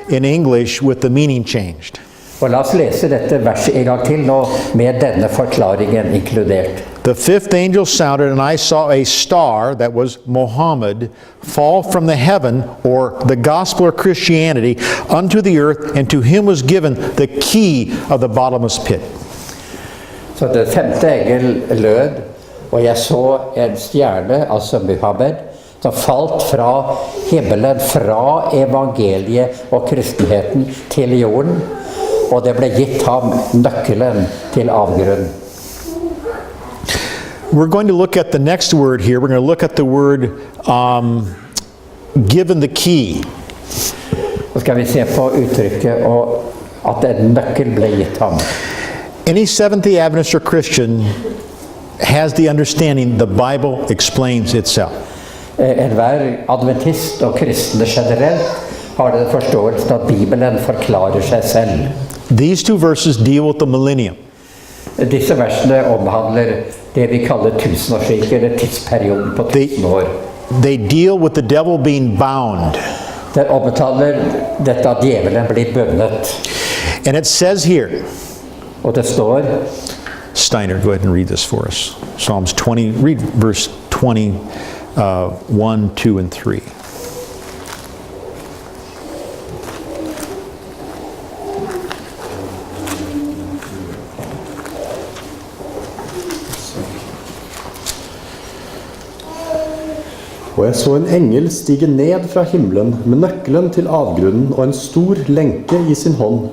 [SPEAKER 1] in English with the meaning changed.
[SPEAKER 2] Og la oss lese dette verset en gang til nå med denne forklaringen inkludert.
[SPEAKER 1] The fifth angel sounded, and I saw a star, that was Muhammad, fall from the heaven, or the gospel or Christianity, unto the earth, and to him was given the key of the bottomless pit.
[SPEAKER 2] Så den femte engel lød, og jeg så en stjerne, altså Muhammed, som falt fra himmelen, fra evangeliet og kristenheten til jorden, og det ble gitt ham nøkkelen til avgrunnen.
[SPEAKER 1] We're going to look at the next word here. We're going to look at the word given the key.
[SPEAKER 2] Så skal vi se på uttrykket og at en nøkkel ble gitt ham.
[SPEAKER 1] Any Seventh-day Adventist or Christian has the understanding the Bible explains itself.
[SPEAKER 2] Enhver adventist og kristne generelt har den forståelsen at Bibelen forklarer seg selv.
[SPEAKER 1] These two verses deal with the millennium.
[SPEAKER 2] Disse versene omhandler det vi kaller tusenårsriket, eller tidsperioden på 1000 år.
[SPEAKER 1] They deal with the devil being bound.
[SPEAKER 2] Det omtaler dette at djevelen blir bundet.
[SPEAKER 1] And it says here,
[SPEAKER 2] Og det står,
[SPEAKER 1] Steiner, go ahead and read this for us. Psalms 20, read verse 20, 1, 2, and 3.
[SPEAKER 4] Og jeg så en engel stige ned fra himmelen med nøkkelen til avgrunnen og en stor lenke i sin hånd.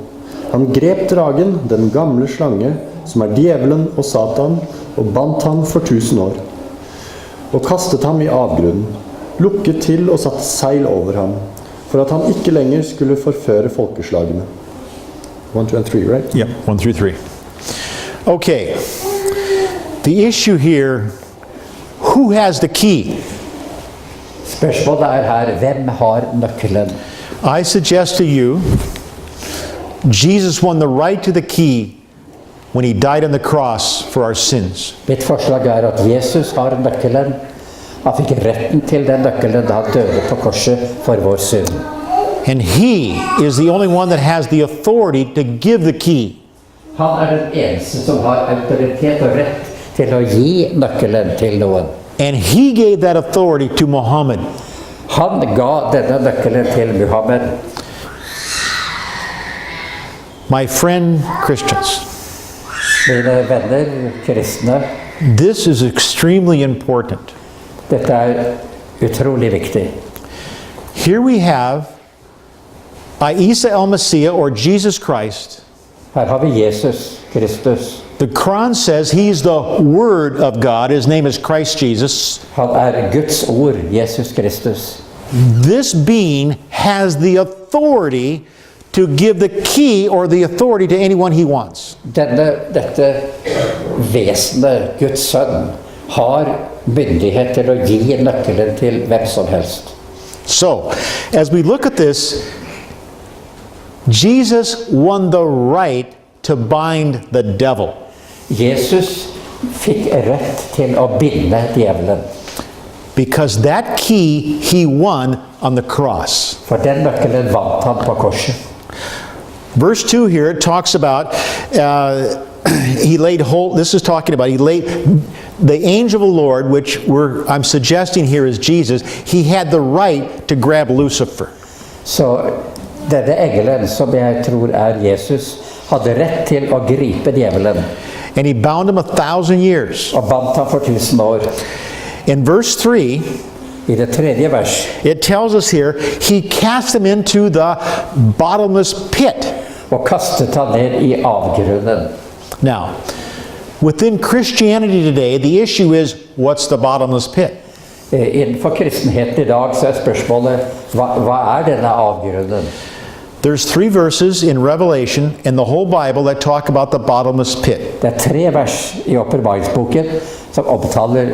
[SPEAKER 4] Han grep dragen, den gamle slange, som er djevelen og Satan, og bandt ham for 1000 år. Og kastet ham i avgrunnen, lukket til og satte seil over ham, for at han ikke lenger skulle forføre folkeslagene. 1, 2, and 3, right?
[SPEAKER 1] Yep, 1 through 3. Okay. The issue here, who has the key?
[SPEAKER 2] spørsmålet her, hvem har nøkkelen?
[SPEAKER 1] I suggest to you, Jesus won the right to the key when he died on the cross for our sins.
[SPEAKER 2] Mitt forslag at Jesus har nøkkelen. Han fikk retten til den nøkkelen da han døde på korset for vår synd.
[SPEAKER 1] And he is the only one that has the authority to give the key.
[SPEAKER 2] Han den eneste som har autoritet og rett til å gi nøkkelen til noen.
[SPEAKER 1] And he gave that authority to Muhammad.
[SPEAKER 2] Han ga denne nøkkelen til Muhammed.
[SPEAKER 1] My friend Christians,
[SPEAKER 2] Mine venner, kristne,
[SPEAKER 1] this is extremely important.
[SPEAKER 2] dette utrolig viktig.
[SPEAKER 1] Here we have Isa al-Messiah, or Jesus Christ.
[SPEAKER 2] Her har vi Jesus Kristus.
[SPEAKER 1] The Quran says he's the Word of God. His name is Christ Jesus.
[SPEAKER 2] Han Guds ord, Jesus Kristus.
[SPEAKER 1] This being has the authority to give the key or the authority to anyone he wants.
[SPEAKER 2] Dette vesenet, Guds sønn, har myndighet til å gi nøkkelen til hvem som helst.
[SPEAKER 1] So, as we look at this, Jesus won the right to bind the devil.
[SPEAKER 2] Jesus fikk rett til å binde djevelen.
[SPEAKER 1] Because that key he won on the cross.
[SPEAKER 2] For den nøkkelen vant han på korset.
[SPEAKER 1] Verse 2 here, it talks about, he laid hold, this is talking about, he laid, the angel of the Lord, which I'm suggesting here is Jesus, he had the right to grab Lucifer.
[SPEAKER 2] Så denne engelen, som jeg tror Jesus, hadde rett til å gripe djevelen.
[SPEAKER 1] And he bound him 1,000 years.
[SPEAKER 2] Og bandt ham for 1000 år.
[SPEAKER 1] In verse 3,
[SPEAKER 2] I det tredje vers,
[SPEAKER 1] it tells us here, he cast him into the bottomless pit.
[SPEAKER 2] og kastet han ned i avgrunnen.
[SPEAKER 1] Now, within Christianity today, the issue is, what's the bottomless pit?
[SPEAKER 2] Innenfor kristenheten I dag så spørsmålet, hva denne avgrunnen?
[SPEAKER 1] There's 3 verses in Revelation in the whole Bible that talk about the bottomless pit.
[SPEAKER 2] Det 3 vers I åpenbaringsboken som omtaler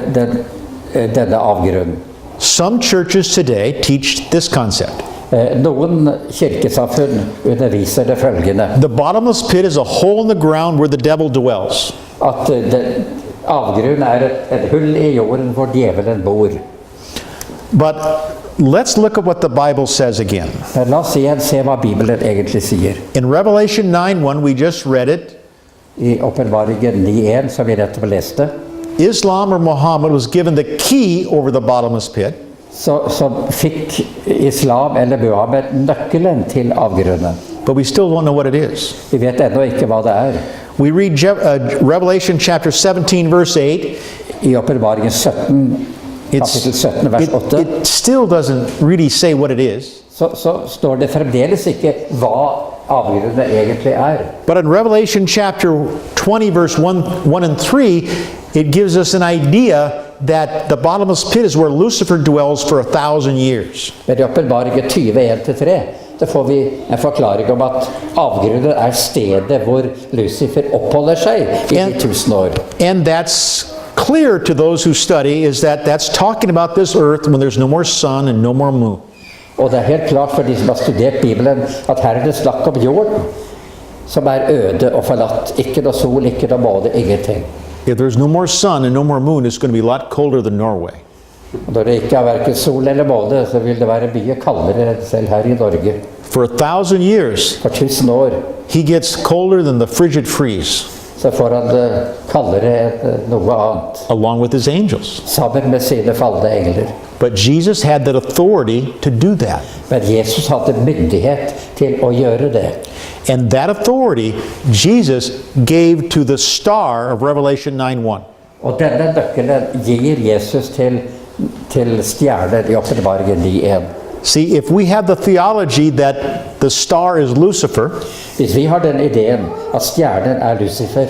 [SPEAKER 2] denne avgrunnen.
[SPEAKER 1] Some churches today teach this concept.
[SPEAKER 2] Noen kirkesamfunn underviser det følgende.
[SPEAKER 1] The bottomless pit is a hole in the ground where the devil dwells.
[SPEAKER 2] At avgrunnen et hull I jorden hvor djevelen bor.
[SPEAKER 1] But let's look at what the Bible says again.
[SPEAKER 2] Men la oss igjen se hva Bibelen egentlig sier.
[SPEAKER 1] In Revelation 9:1, we just read it.
[SPEAKER 2] I åpenbaringen 9:1 som vi nettopp leste,
[SPEAKER 1] Islam or Muhammad was given the key over the bottomless pit.
[SPEAKER 2] så fikk islam eller Muhammed nøkkelen til avgrunnen.
[SPEAKER 1] But we still don't know what it is.
[SPEAKER 2] Vi vet ennå ikke hva det
[SPEAKER 1] We read Revelation chapter 17 verse 8.
[SPEAKER 2] I åpenbaringen 17, kapittel 17, vers 8,
[SPEAKER 1] It still doesn't really say what it is.
[SPEAKER 2] så står det fremdeles ikke hva avgrunnen egentlig
[SPEAKER 1] But in Revelation chapter 20 verse 1 and 3, it gives us an idea that the bottomless pit is where Lucifer dwells for 1,000 years.
[SPEAKER 2] Men I åpenbaringen 20:1-3, så får vi en forklaring om at avgrunnen stedet hvor Lucifer oppholder seg I 1000 år.
[SPEAKER 1] And that's clear to those who study is that that's talking about this earth when there's no more sun and no more moon.
[SPEAKER 2] Og det helt klart for de som har studert Bibelen, at her det snakk om jorden, som øde og forlatt. Ikke noe sol, ikke noe måne, ingenting.
[SPEAKER 1] If there's no more sun and no more moon, it's going to be a lot colder than Norway.
[SPEAKER 2] Og når det ikke hverken sol eller måne, så vil det være mye kaldere selv her i Norge.
[SPEAKER 1] For 1,000 years,
[SPEAKER 2] For 1000 år
[SPEAKER 1] he gets colder than the frigid freeze,
[SPEAKER 2] så får han det kaldere enn noe annet,
[SPEAKER 1] along with his angels.
[SPEAKER 2] sammen med sine falne engler.
[SPEAKER 1] But Jesus had that authority to do that.
[SPEAKER 2] Men Jesus hadde myndighet til å gjøre det.
[SPEAKER 1] And that authority Jesus gave to the star of Revelation 9:1.
[SPEAKER 2] Og denne nøkkelen gir Jesus til stjernen i åpenbaringen 9:1.
[SPEAKER 1] See, if we have the theology that the star is Lucifer,
[SPEAKER 2] Hvis vi har den ideen at stjernen Lucifer,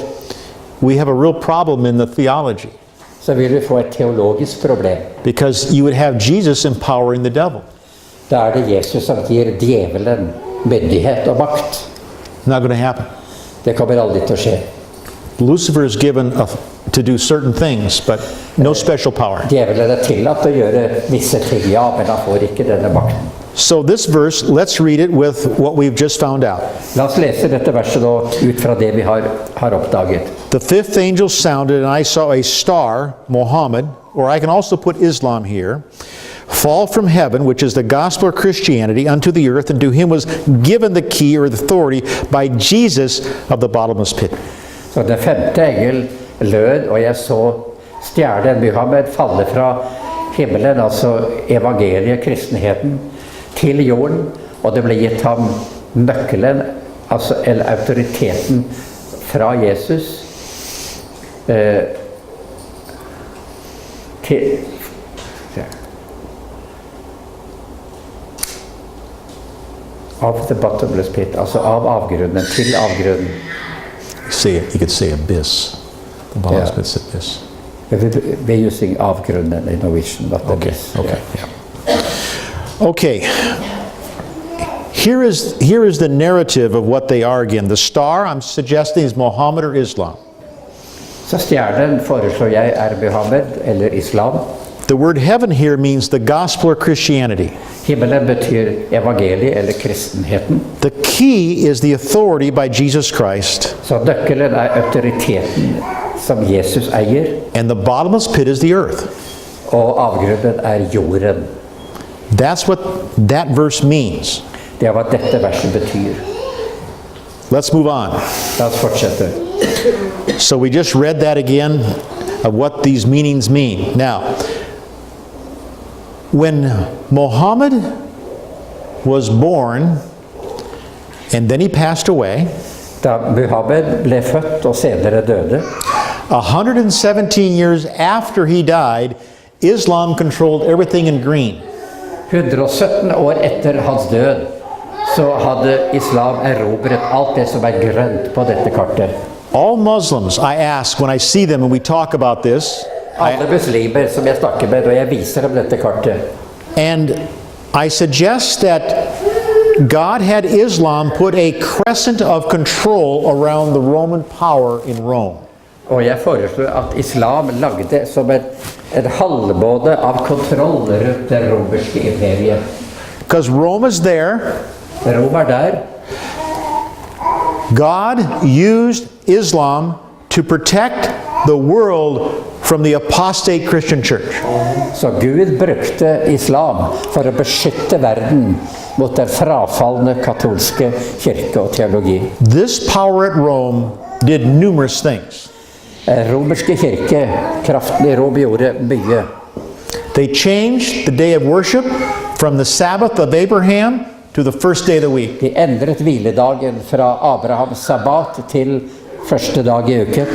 [SPEAKER 1] we have a real problem in the theology.
[SPEAKER 2] så vil vi få et teologisk problem.
[SPEAKER 1] Because you would have Jesus empowering the devil.
[SPEAKER 2] Da det Jesus som gir djevelen myndighet og makt.
[SPEAKER 1] Not going to happen.
[SPEAKER 2] Det kommer aldri til å skje.
[SPEAKER 1] Lucifer is given to do certain things, but no special power.
[SPEAKER 2] Djevelen tillatt å gjøre visse ting, ja, men han får ikke denne makten.
[SPEAKER 1] So this verse, let's read it with what we've just found out.
[SPEAKER 2] La oss lese dette verset nå ut fra det vi har oppdaget.
[SPEAKER 1] The fifth angel sounded, and I saw a star, Muhammad, or I can also put Islam here, fall from heaven, which is the gospel of Christianity, unto the earth, and to him was given the key or the authority by Jesus of the bottomless pit.
[SPEAKER 2] Så den femte engel lød, og jeg så stjernen Muhammed falle fra himmelen, altså evangeliet, kristenheten, til jorden, og det ble gitt ham nøkkelen, altså eller autoriteten fra Jesus, til of the bottomless pit, altså av avgrunnen, til avgrunnen.
[SPEAKER 1] You could say abyss. The bottomless
[SPEAKER 2] Yeah.
[SPEAKER 1] pit's abyss.
[SPEAKER 2] We're using avgrunnen in Norwegian, not abyss.
[SPEAKER 1] Okay. Okay. Here is the narrative of what they are again. The star, I'm suggesting, is Muhammad or Islam.
[SPEAKER 2] Så stjernen foreslår jeg Muhammed eller islam.
[SPEAKER 1] The word heaven here means the gospel or Christianity.
[SPEAKER 2] Himmelen betyr evangeliet eller kristenheten.
[SPEAKER 1] The key is the authority by Jesus Christ.
[SPEAKER 2] Så nøkkelen autoriteten som Jesus eier,
[SPEAKER 1] And the bottomless pit is the earth.
[SPEAKER 2] og avgrunnen jorden.
[SPEAKER 1] That's what that verse means.
[SPEAKER 2] Det hva dette verset betyr.
[SPEAKER 1] Let's move on.
[SPEAKER 2] La oss fortsette.
[SPEAKER 1] So we just read that again of what these meanings mean. Now, when Muhammad was born and then he passed away,
[SPEAKER 2] Da Muhammed ble født og senere døde,
[SPEAKER 1] 117 years after he died, Islam controlled everything in green.
[SPEAKER 2] 117 år etter hans død, så hadde islam erobret alt det som grønt på dette kartet.
[SPEAKER 1] All Muslims, I ask when I see them and we talk about this,
[SPEAKER 2] Alle muslimer som jeg snakker med, og jeg viser dem dette kartet.
[SPEAKER 1] and I suggest that God had Islam put a crescent of control around the Roman power in Rome.
[SPEAKER 2] Og jeg foreslår at islam lagde som en halvmåne av kontroll rundt det romerske imperiet.
[SPEAKER 1] Because Rome is there,
[SPEAKER 2] Rom der,
[SPEAKER 1] God used Islam to protect the world from the apostate Christian church.
[SPEAKER 2] så Gud brukte islam for å beskytte verden mot den frafalne katolske kirke og teologi.
[SPEAKER 1] This power at Rome did numerous things.
[SPEAKER 2] Romerske kirke, kraften i Rom gjorde mye.
[SPEAKER 1] They changed the day of worship from the Sabbath of Abraham to the first day of the week.
[SPEAKER 2] De endret hviledagen fra Abrahams sabbat til første dag i uken.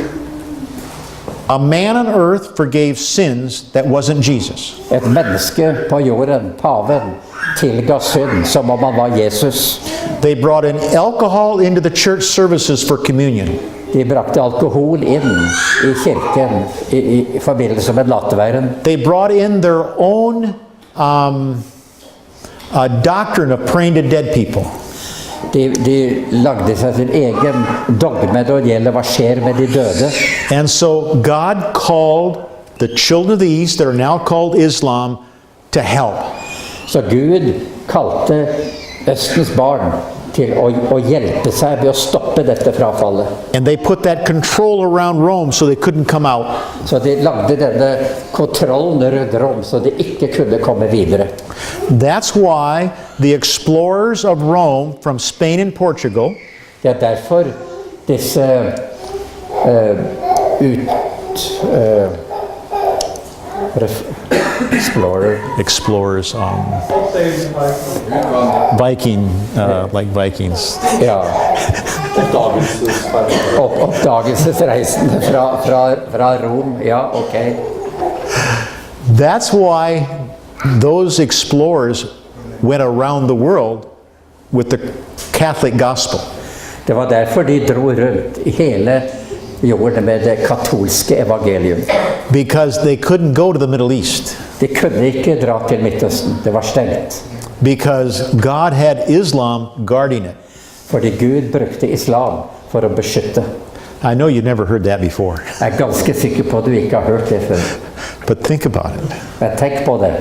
[SPEAKER 1] A man on earth forgave sins that wasn't Jesus.
[SPEAKER 2] Et menneske på jorden, paven, tilga synd som om han var Jesus.
[SPEAKER 1] They brought in alcohol into the church services for communion.
[SPEAKER 2] De brakte alkohol inn i kirken i forbindelse med nattverden.
[SPEAKER 1] They brought in their own doctrine of praying to dead people.
[SPEAKER 2] De lagde seg sin egen dogme når det gjelder hva skjer med de døde.
[SPEAKER 1] And so God called the children of the East that are now called Islam to help.
[SPEAKER 2] Så Gud kalte Østens barn til å hjelpe seg ved å stoppe dette frafallet.
[SPEAKER 1] And they put that control around Rome so they couldn't come out.
[SPEAKER 2] Så de lagde denne kontrollen rundt Rom, så de ikke kunne komme videre.
[SPEAKER 1] That's why the explorers of Rome from Spain and Portugal
[SPEAKER 2] Det er derfor disse
[SPEAKER 1] explorers, Viking, like Vikings.
[SPEAKER 2] Ja. Oppdagelsesreisende fra Rom. Ja, ok.
[SPEAKER 1] That's why those explorers went around the world with the Catholic gospel.
[SPEAKER 2] Det var derfor de dro rundt i hele jorden med det katolske evangelium.
[SPEAKER 1] Because they couldn't go to the Middle East.
[SPEAKER 2] De kunne ikke dra til Midtøsten. Det var stengt.
[SPEAKER 1] Because God had Islam guarding it.
[SPEAKER 2] Fordi Gud brukte islam for å beskytte.
[SPEAKER 1] I know you've never heard that before.
[SPEAKER 2] Jeg er ganske sikker på at du ikke har hørt det før.
[SPEAKER 1] But think about it.
[SPEAKER 2] Men tenk på det.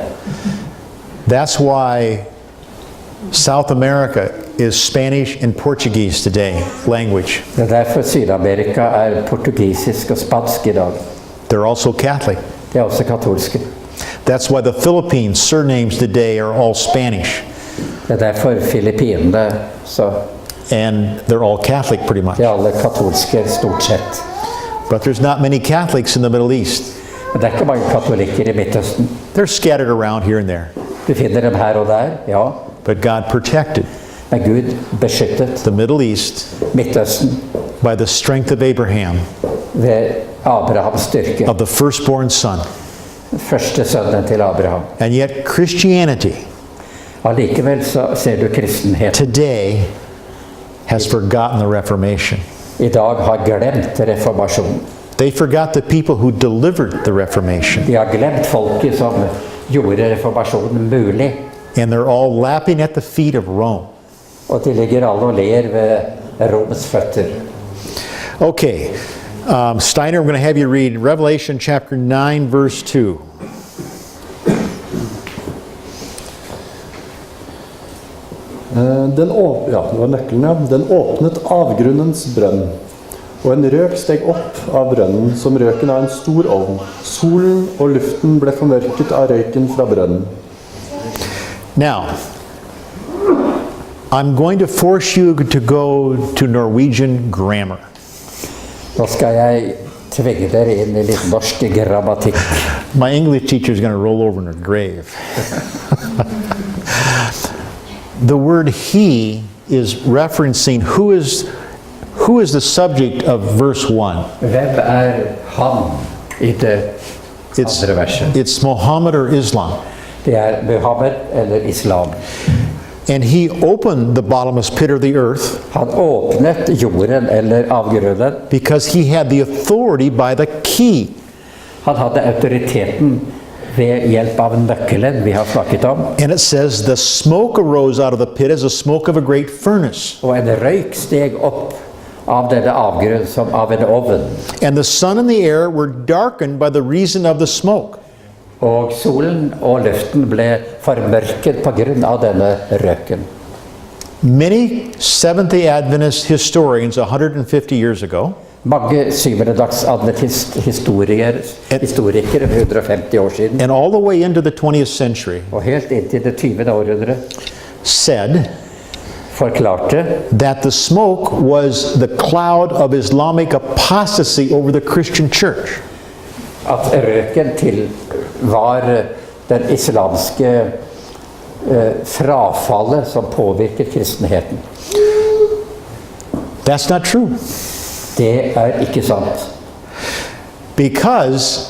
[SPEAKER 1] That's why South America is Spanish and Portuguese today, language.
[SPEAKER 2] Det er derfor Sydamerika er portugisisk og spansk i dag.
[SPEAKER 1] They're also Catholic.
[SPEAKER 2] De er også katolske.
[SPEAKER 1] That's why the Philippines surnames today are all Spanish.
[SPEAKER 2] Det er derfor Filippinene, så
[SPEAKER 1] And they're all Catholic pretty much.
[SPEAKER 2] de er alle katolske stort sett.
[SPEAKER 1] But there's not many Catholics in the Middle East.
[SPEAKER 2] Men det er ikke mange katolikker i Midtøsten.
[SPEAKER 1] They're scattered around here and there.
[SPEAKER 2] Du finner dem her og der, ja.
[SPEAKER 1] But God protected
[SPEAKER 2] Men Gud beskyttet
[SPEAKER 1] the Middle East
[SPEAKER 2] Midtøsten
[SPEAKER 1] by the strength of Abraham,
[SPEAKER 2] ved Abrahams styrke.
[SPEAKER 1] of the firstborn son.
[SPEAKER 2] Første sønnen til Abraham.
[SPEAKER 1] And yet Christianity
[SPEAKER 2] Allikevel så ser du kristenhet
[SPEAKER 1] today has forgotten the Reformation.
[SPEAKER 2] i dag har glemt reformasjonen.
[SPEAKER 1] They forgot the people who delivered the Reformation.
[SPEAKER 2] De har glemt folket som gjorde reformasjonen mulig.
[SPEAKER 1] And they're all lapping at the feet of Rome.
[SPEAKER 2] Og de ligger alle og ler ved Roms føtter.
[SPEAKER 1] Okay, Steiner, I'm going to have you read Revelation chapter 9, verse 2.
[SPEAKER 4] Det var nøkkelen, ja. Den åpnet avgrunnens brønn, og en røk steg opp av brønnen som røken av en stor ovn. Solen og luften ble formørket av røyken fra brønnen.
[SPEAKER 1] Now, I'm going to force you to go to Norwegian grammar.
[SPEAKER 2] Nå skal jeg tvinge dere inn i litt norsk grammatikk.
[SPEAKER 1] My English teacher is going to roll over in her grave. The word he is referencing who is the subject of verse 1.
[SPEAKER 2] Hvem han i det andre verset?
[SPEAKER 1] It's Muhammad or Islam.
[SPEAKER 2] Det Muhammed eller islam.
[SPEAKER 1] And he opened the bottomless pit of the earth
[SPEAKER 2] Han åpnet jorden eller avgrunnen.
[SPEAKER 1] because he had the authority by the key.
[SPEAKER 2] Han hadde autoriteten ved hjelp av nøkkelen vi har snakket om.
[SPEAKER 1] And it says the smoke arose out of the pit as the smoke of a great furnace.
[SPEAKER 2] Og en røyk steg opp av denne avgrunnen som av en ovn.
[SPEAKER 1] And the sun and the air were darkened by the reason of the smoke.
[SPEAKER 2] Og solen og luften ble formørket på grunn av denne røken.
[SPEAKER 1] Many Seventh-day Adventist historians 150 years ago
[SPEAKER 2] Mange syvendedags adventist-historikere 150 år siden,
[SPEAKER 1] and all the way into the 20th century
[SPEAKER 2] og helt inntil det 20. århundre,
[SPEAKER 1] said
[SPEAKER 2] forklarte
[SPEAKER 1] that the smoke was the cloud of Islamic apostasy over the Christian church.
[SPEAKER 2] at røken til var den islamske frafallet som påvirket kristenheten.
[SPEAKER 1] That's not true.
[SPEAKER 2] Det ikke sant.
[SPEAKER 1] Because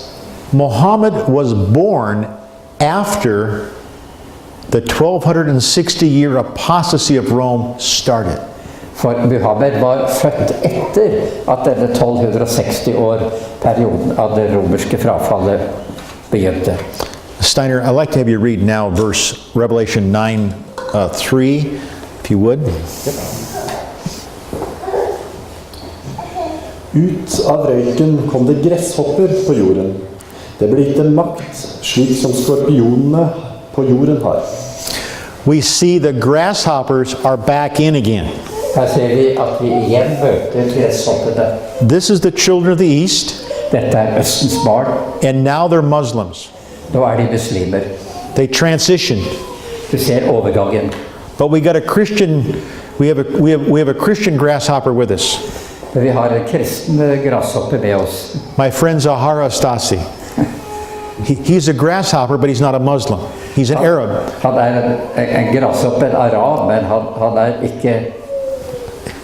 [SPEAKER 1] Muhammad was born after the 1260-year apostasy of Rome started.
[SPEAKER 2] For Muhammed var født etter at denne 1260 år perioden av det romerske frafallet begynte.
[SPEAKER 1] Steiner, I'd like to have you read now Revelation 9:3, if you would.
[SPEAKER 4] Ut av røyken kom det gresshopper på jorden. Det ble gitt en makt, slik som skorpionene på jorden har.
[SPEAKER 1] We see the grasshoppers are back in again.
[SPEAKER 2] Her ser vi at vi igjen møter gresshoppene.
[SPEAKER 1] This is the children of the East,
[SPEAKER 2] Dette Østens barn.
[SPEAKER 1] and now they're Muslims.
[SPEAKER 2] Nå de muslimer.
[SPEAKER 1] They transitioned.
[SPEAKER 2] Du ser overgangen.
[SPEAKER 1] But we got a Christian, we have a Christian grasshopper with us.
[SPEAKER 2] Men vi har en kristen grasshopper med oss.
[SPEAKER 1] My friend Zahara Stasi. He's a grasshopper, but he's not a Muslim. He's an Arab.
[SPEAKER 2] Han en grasshopper, en arab, men han ikke...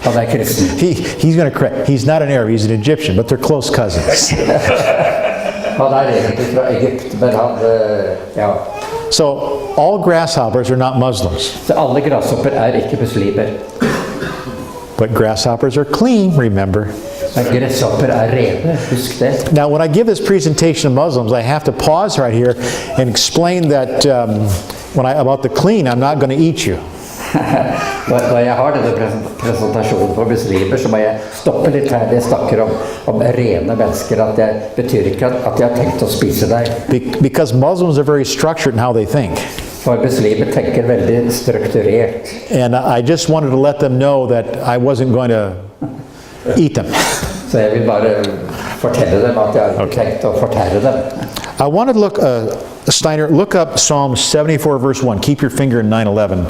[SPEAKER 2] Han kristen.
[SPEAKER 1] He's going to correct. He's not an Arab. He's an Egyptian, but they're close cousins.
[SPEAKER 2] Han egentlig fra Egypt, men han... Ja.
[SPEAKER 1] So all grasshoppers are not Muslims,
[SPEAKER 2] Så alle grasshopper ikke muslimer.
[SPEAKER 1] but grasshoppers are clean, remember.
[SPEAKER 2] Men gresshopper rene, husk det.
[SPEAKER 1] Now, when I give this presentation to Muslims, I have to pause right here and explain that about the clean, I'm not going to eat you.
[SPEAKER 2] Når jeg har denne presentasjonen for muslimer, så må jeg stoppe litt her. Jeg snakker om rene mennesker, at det betyr ikke at jeg har tenkt å spise deg.
[SPEAKER 1] Because Muslims are very structured in how they think.
[SPEAKER 2] For muslimer tenker veldig strukturert.
[SPEAKER 1] And I just wanted to let them know that I wasn't going to eat them.
[SPEAKER 2] Så jeg vil bare fortelle dem at jeg har ikke tenkt å fortære dem.
[SPEAKER 1] I want to look, Steiner, look up Psalm 74 verse 1. Keep your finger in 9:11.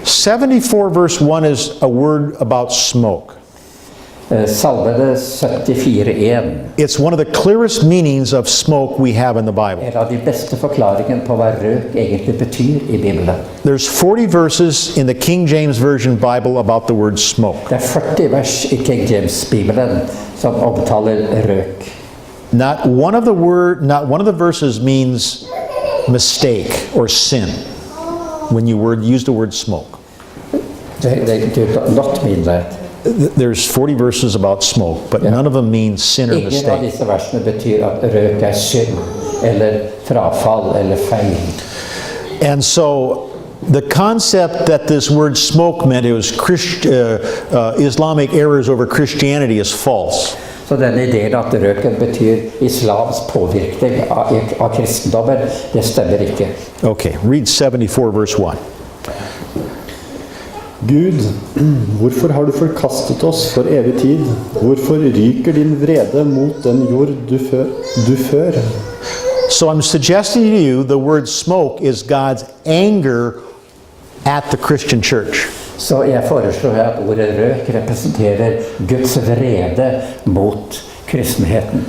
[SPEAKER 1] 74 verse 1 is a word about smoke.
[SPEAKER 2] Salmene 74:1.
[SPEAKER 1] It's one of the clearest meanings of smoke we have in the Bible.
[SPEAKER 2] En av de beste forklaringene på hva røk egentlig betyr i Bibelen.
[SPEAKER 1] There's 40 verses in the King James Version Bible about the word smoke.
[SPEAKER 2] Det 40 vers i King James Bibelen som omtaler røk.
[SPEAKER 1] Not one of the verses means mistake or sin when you use the word smoke.
[SPEAKER 2] They do not mean that.
[SPEAKER 1] There's 40 verses about smoke, but none of them mean sin or
[SPEAKER 2] Ingen av
[SPEAKER 1] mistake.
[SPEAKER 2] disse versene betyr at røk synd, eller frafall, eller feil.
[SPEAKER 1] And so the concept that this word smoke meant it was Islamic errors over Christianity is false.
[SPEAKER 2] Så denne ideen at røken betyr islams påvirkning av kristendommen, det stemmer ikke.
[SPEAKER 1] Okay, read 74 verse 1.
[SPEAKER 4] Gud, hvorfor har du forkastet oss for evig tid? Hvorfor ryker din vrede mot den jord du før?
[SPEAKER 1] So I'm suggesting to you the word smoke is God's anger at the Christian church.
[SPEAKER 2] Så jeg foreslår at ordet røk representerer Guds vrede mot kristenheten.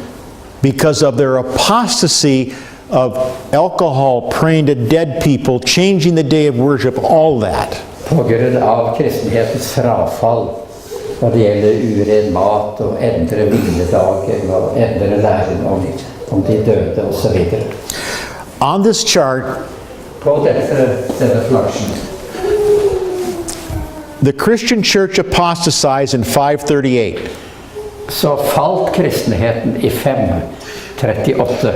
[SPEAKER 1] Because of their apostasy of alcohol, praying to dead people, changing the day of worship, all that.
[SPEAKER 2] På grunn av kristenhetens frafall når det gjelder uren mat og endre hviledagen og endre læren om de døde og så videre.
[SPEAKER 1] On this chart,
[SPEAKER 2] På denne flasjen
[SPEAKER 1] the Christian church apostatized in 538.
[SPEAKER 2] så falt kristenheten i 538.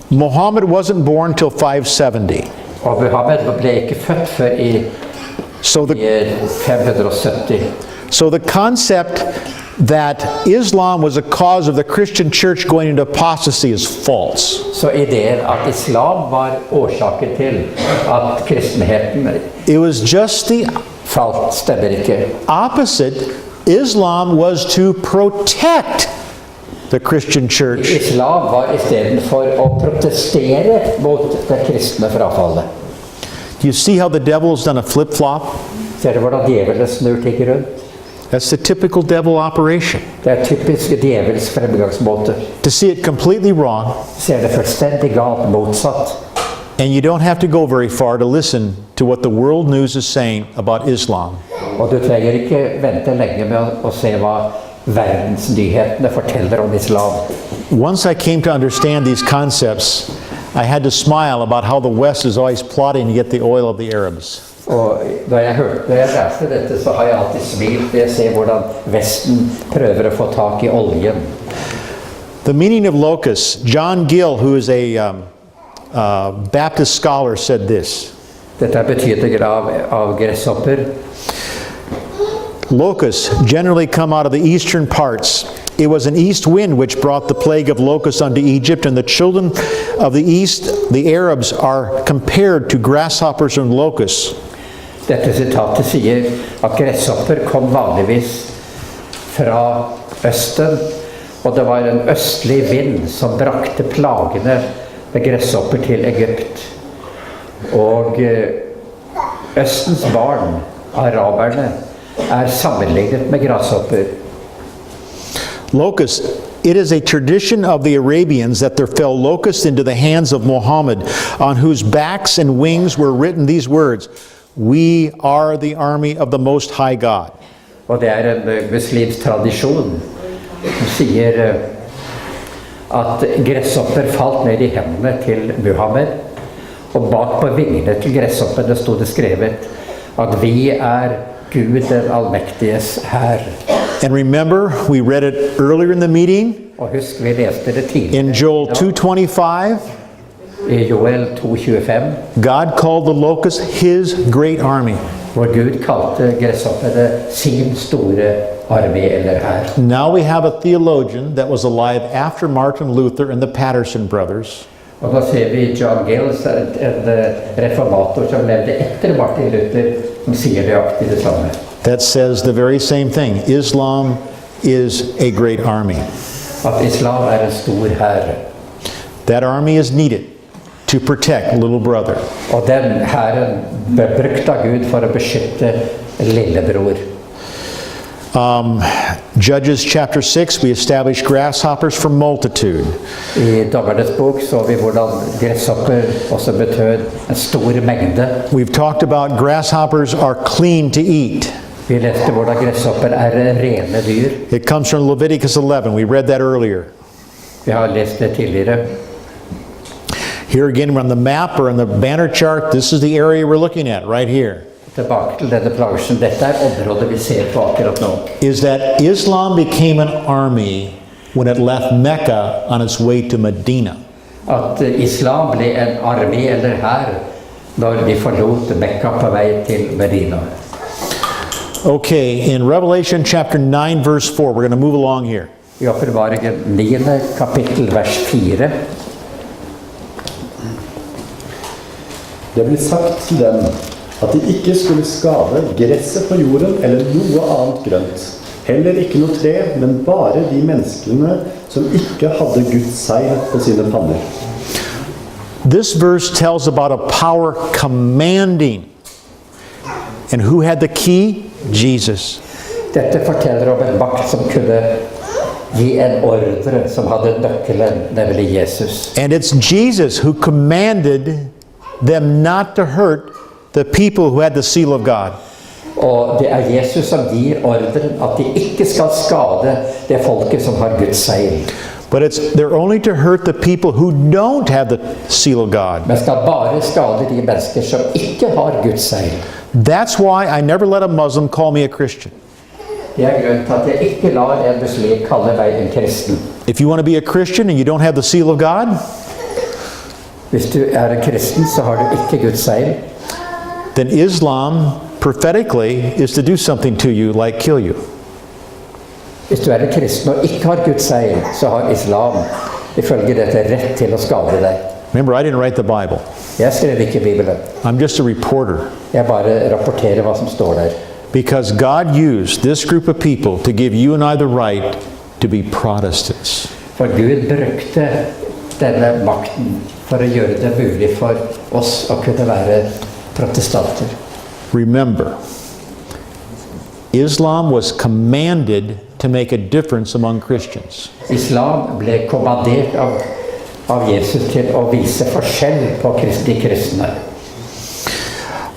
[SPEAKER 1] Muhammad wasn't born till 570.
[SPEAKER 2] Og Muhammed ble ikke født før i
[SPEAKER 1] So the
[SPEAKER 2] 570.
[SPEAKER 1] So the concept that Islam was a cause of the Christian church going into apostasy is false.
[SPEAKER 2] Så ideen at islam var årsaken til at kristenheten
[SPEAKER 1] It was just the
[SPEAKER 2] falt, stemmer ikke.
[SPEAKER 1] opposite. Islam was to protect the Christian church.
[SPEAKER 2] Islam var i stedet for å protestere mot det kristne frafallet.
[SPEAKER 1] Do you see how the devil's done a flip-flop?
[SPEAKER 2] Ser du hvordan djevelen snur ting rundt?
[SPEAKER 1] That's the typical devil operation.
[SPEAKER 2] Det typisk djevels fremgangsmåte.
[SPEAKER 1] To see it completely wrong,
[SPEAKER 2] Ser det fullstendig galt motsatt.
[SPEAKER 1] and you don't have to go very far to listen to what the world news is saying about Islam.
[SPEAKER 2] Og du trenger ikke vente lenge med å se hva verdensnyhetene forteller om islam.
[SPEAKER 1] Once I came to understand these concepts, I had to smile about how the West is always plotting to get the oil of the Arabs.
[SPEAKER 2] Og da jeg lærte dette, så har jeg alltid smilt når jeg ser hvordan Vesten prøver å få tak i oljen.
[SPEAKER 1] The meaning of locust, John Gill, who is a Baptist scholar, said this.
[SPEAKER 2] Dette er betydningen av gresshopper.
[SPEAKER 1] Locusts generally come out of the eastern parts. It was an east wind which brought the plague of locusts unto Egypt, and the children of the east, the Arabs, are compared to grasshoppers and locusts.
[SPEAKER 2] Dette sitatet sier at gresshopper kom vanligvis fra østen, og det var en østlig vind som brakte plagene med gresshopper til Egypt. Og østens barn, araberne, er sammenlignet med grashopper.
[SPEAKER 1] Locusts. It is a tradition of the Arabians that there fell locusts into the hands of Muhammad, on whose backs and wings were written these words, "We are the army of the Most High God."
[SPEAKER 2] Og det er en muslimsk tradisjon som sier at gresshopper falt ned i hendene til Muhammed, og bak på vingene til gresshoppene stod det skrevet at vi er Gud den allmektiges hær.
[SPEAKER 1] And remember, we read it earlier in the meeting
[SPEAKER 2] Og husk, vi leste det tidligere.
[SPEAKER 1] in Joel 2:25.
[SPEAKER 2] I Joel 2,25,
[SPEAKER 1] God called the locust his great army.
[SPEAKER 2] hvor Gud kalte gresshoppene sin store armé eller hær.
[SPEAKER 1] Now we have a theologian that was alive after Martin Luther and the Patterson brothers,
[SPEAKER 2] Og da ser vi John Gills, en reformator som levde etter Martin Luther, som sier nøyaktig det samme.
[SPEAKER 1] that says the very same thing. Islam is a great army.
[SPEAKER 2] At islam er en stor hær.
[SPEAKER 1] That army is needed to protect little brother.
[SPEAKER 2] Og den hæren ble brukt av Gud for å beskytte lillebror.
[SPEAKER 1] Judges chapter 6, we establish grasshoppers for multitude.
[SPEAKER 2] I Dommernes bok så vi hvordan gresshopper også betød en stor mengde.
[SPEAKER 1] We've talked about grasshoppers are clean to eat.
[SPEAKER 2] Vi leste hvordan gresshopper er rene dyr.
[SPEAKER 1] It comes from Leviticus 11. We read that earlier.
[SPEAKER 2] Vi har lest det tidligere.
[SPEAKER 1] Here again, on the map or on the banner chart, this is the area we're looking at right here.
[SPEAKER 2] Tilbake til denne plansjen. Dette er området vi ser på akkurat nå.
[SPEAKER 1] Is that Islam became an army when it left Mecca on its way to Medina.
[SPEAKER 2] At islam ble en armé eller hær når de forlot Mekka på vei til Medina.
[SPEAKER 1] Okay, in Revelation chapter 9, verse 4, we're going to move along here.
[SPEAKER 2] I Åpenbaringen 9. kapittel vers 4.
[SPEAKER 4] Det blir sagt til dem at de ikke skulle skade gresset på jorden eller noe annet grønt. Heller ikke noe tre, men bare de menneskene som ikke hadde Guds seil på sine panner.
[SPEAKER 1] This verse tells about a power commanding. And who had the key? Jesus.
[SPEAKER 2] Dette forteller om en makt som kunne gi en ordre, som hadde nøkkelen, nemlig Jesus.
[SPEAKER 1] And it's Jesus who commanded them not to hurt the people who had the seal of God.
[SPEAKER 2] Og det er Jesus som gir ordren at de ikke skal skade det folket som har Guds seil.
[SPEAKER 1] But they're only to hurt the people who don't have the seal of God.
[SPEAKER 2] Men skal bare skade de mennesker som ikke har Guds seil.
[SPEAKER 1] That's why I never let a Muslim call me a Christian.
[SPEAKER 2] Det er grunnen til at jeg ikke lar en muslim kalle meg en kristen.
[SPEAKER 1] If you want to be a Christian and you don't have the seal of God,
[SPEAKER 2] Hvis du er en kristen, så har du ikke Guds seil.
[SPEAKER 1] then Islam prophetically is to do something to you, like kill you.
[SPEAKER 2] Hvis du er en kristen og ikke har Guds seil, så har islam ifølge dette rett til å skade deg.
[SPEAKER 1] Remember, I didn't write the Bible.
[SPEAKER 2] Jeg skrev ikke Bibelen.
[SPEAKER 1] I'm just a reporter.
[SPEAKER 2] Jeg bare rapporterer hva som står der.
[SPEAKER 1] Because God used this group of people to give you and I the right to be Protestants.
[SPEAKER 2] For Gud brukte denne makten for å gjøre det mulig for oss å kunne være protestanter.
[SPEAKER 1] Remember, Islam was commanded to make a difference among Christians.
[SPEAKER 2] Islam ble kommandert av Jesus til å vise forskjell på de kristne.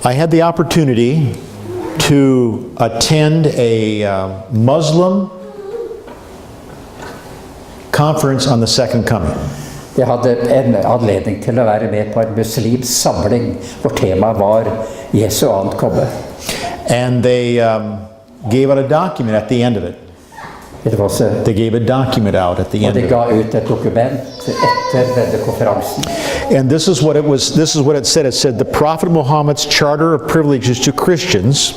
[SPEAKER 1] I had the opportunity to attend a Muslim conference on the Second Coming.
[SPEAKER 2] Jeg hadde en anledning til å være med på en muslims samling hvor temaet var Jesu ankomme.
[SPEAKER 1] And they gave out a document at the end of it. They gave a document out at the
[SPEAKER 2] Og
[SPEAKER 1] end
[SPEAKER 2] de
[SPEAKER 1] of
[SPEAKER 2] ga
[SPEAKER 1] it.
[SPEAKER 2] ut et dokument etter denne konferansen.
[SPEAKER 1] And this is what it said. It said, the Prophet Muhammad's Charter of Privileges to Christians,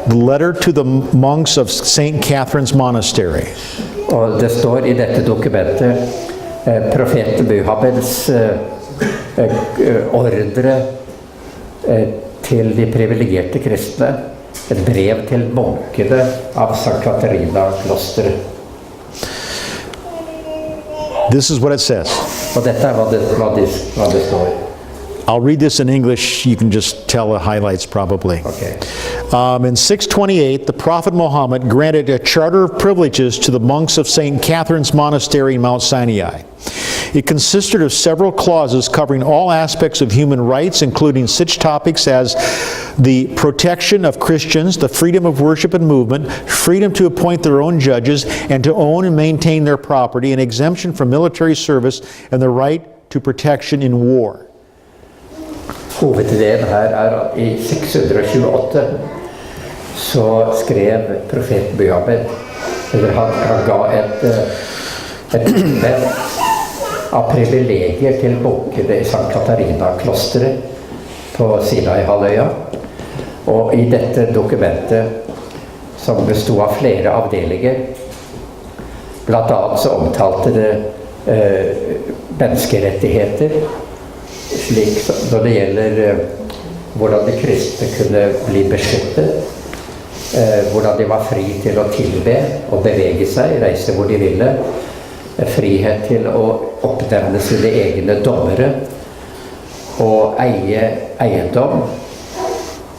[SPEAKER 1] the letter to the monks of St. Catherine's Monastery.
[SPEAKER 2] Og det står i dette dokumentet profeten Muhammeds ordre til de privilegerte kristne, et brev til munkene av St. Katarina-klosteret.
[SPEAKER 1] This is what it says.
[SPEAKER 2] Og dette er hva det står.
[SPEAKER 1] I'll read this in English. You can just tell the highlights probably.
[SPEAKER 2] Okay.
[SPEAKER 1] In 628, the Prophet Muhammad granted a charter of privileges to the monks of St. Catherine's Monastery in Mount Sinai. It consisted of several clauses covering all aspects of human rights, including such topics as the protection of Christians, the freedom of worship and movement, freedom to appoint their own judges, and to own and maintain their property, an exemption from military service, and the right to protection in war.
[SPEAKER 2] Hovedideen her er at i 628 så skrev profeten Muhammed, eller han ga et av privilegier til munkene i St. Katarina-klosteret på Sinai-halvøya. Og i dette dokumentet, som bestod av flere avdelinger, blant annet så omtalte det menneskerettigheter, slik når det gjelder hvordan de kristne kunne bli beskyttet, hvordan de var fri til å tilbe og bevege seg, reise hvor de ville, frihet til å oppnevne sine egne dommere og eie eiendom,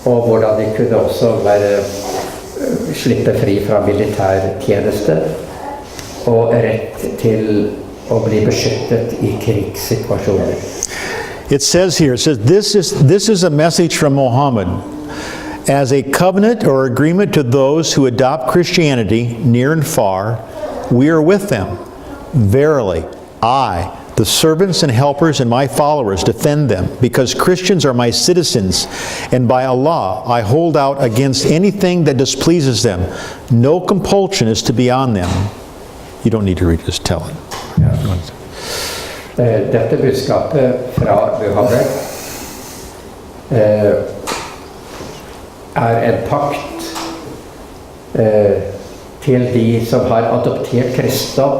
[SPEAKER 2] og hvordan de kunne også slippe fri fra militærtjeneste og rett til å bli beskyttet i krigssituasjoner.
[SPEAKER 1] It says here, this is a message from Muhammad as a covenant or agreement to those who adopt Christianity near and far. We are with them. Verily, I, the servants and helpers and my followers, defend them, because Christians are my citizens, and by Allah I hold out against anything that displeases them. No compulsion is to be on them. You don't need to read, just tell it.
[SPEAKER 2] Dette budskapet fra Muhammed er en pakt til de som har adoptert kristendom,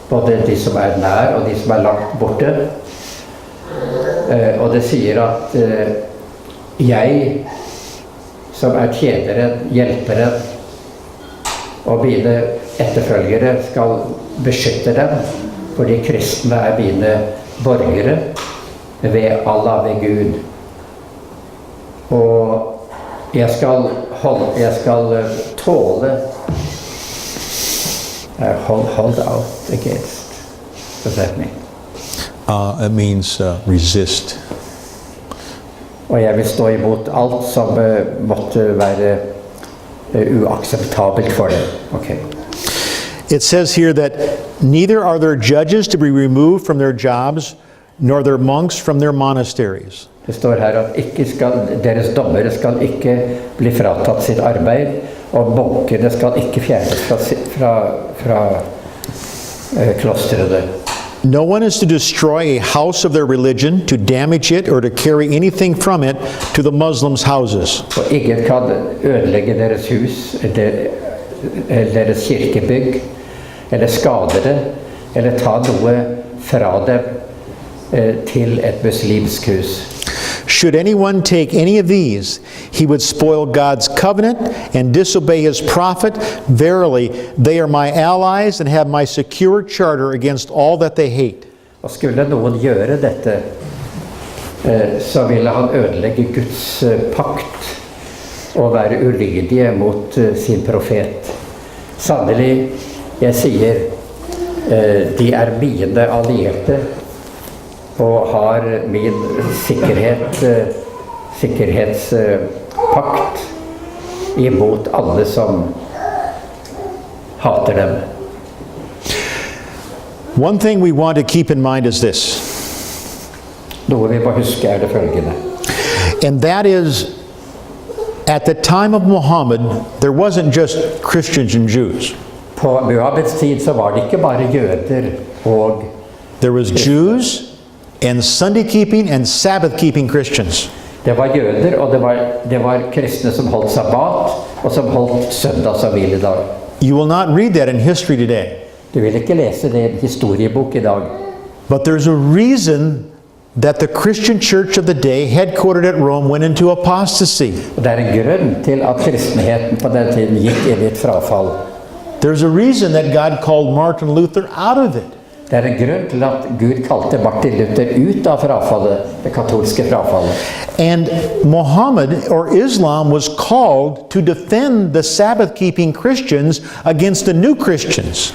[SPEAKER 2] både de som er nær og de som er langt borte. Og det sier at jeg, som er tjeneren, hjelperen, og mine etterfølgere skal beskytte dem, fordi kristne er mine borgere ved Allah, ved Gud. Og jeg skal tåle hold out against. What does that mean?
[SPEAKER 1] It means resist.
[SPEAKER 2] Og jeg vil stå imot alt som måtte være uakseptabelt for dem. Okay.
[SPEAKER 1] It says here that neither are there judges to be removed from their jobs, nor their monks from their monasteries.
[SPEAKER 2] Det står her at deres dommere skal ikke bli fratatt sitt arbeid, og munkene skal ikke fjernes fra klostrene.
[SPEAKER 1] No one is to destroy a house of their religion, to damage it, or to carry anything from it to the Muslims' houses.
[SPEAKER 2] Og ingen kan ødelegge deres hus, deres kirkebygg, eller skade det, eller ta noe fra dem til et muslimsk hus.
[SPEAKER 1] Should anyone take any of these, he would spoil God's covenant and disobey his prophet. Verily, they are my allies and have my secure charter against all that they hate.
[SPEAKER 2] Og skulle noen gjøre dette, så ville han ødelegge Guds pakt og være ulydige mot sin profet. Sannelig, jeg sier, de er mine allierte og har min sikkerhetspakt imot alle som hater dem.
[SPEAKER 1] One thing we want to keep in mind is this.
[SPEAKER 2] Noe vi må huske det følgende.
[SPEAKER 1] And that is, at the time of Muhammad, there wasn't just Christians and Jews.
[SPEAKER 2] På Muhammeds tid så var det ikke bare jøder og
[SPEAKER 1] there was Jews and Sunday-keeping and Sabbath-keeping Christians.
[SPEAKER 2] Det var jøder, og det var kristne som holdt sabbat, og som holdt søndags- og hviledag.
[SPEAKER 1] You will not read that in history today.
[SPEAKER 2] Du vil ikke lese det i en historiebok i dag.
[SPEAKER 1] But there's a reason that the Christian church of the day, headquartered at Rome, went into apostasy.
[SPEAKER 2] Og det en grunn til at kristenheten på den tiden gikk inn i et frafall.
[SPEAKER 1] There's a reason that God called Martin Luther out of it.
[SPEAKER 2] Det en grunn til at Gud kalte Martin Luther ut av frafallet, det katolske frafallet.
[SPEAKER 1] And Muhammad, or Islam, was called to defend the Sabbath-keeping Christians against the new Christians.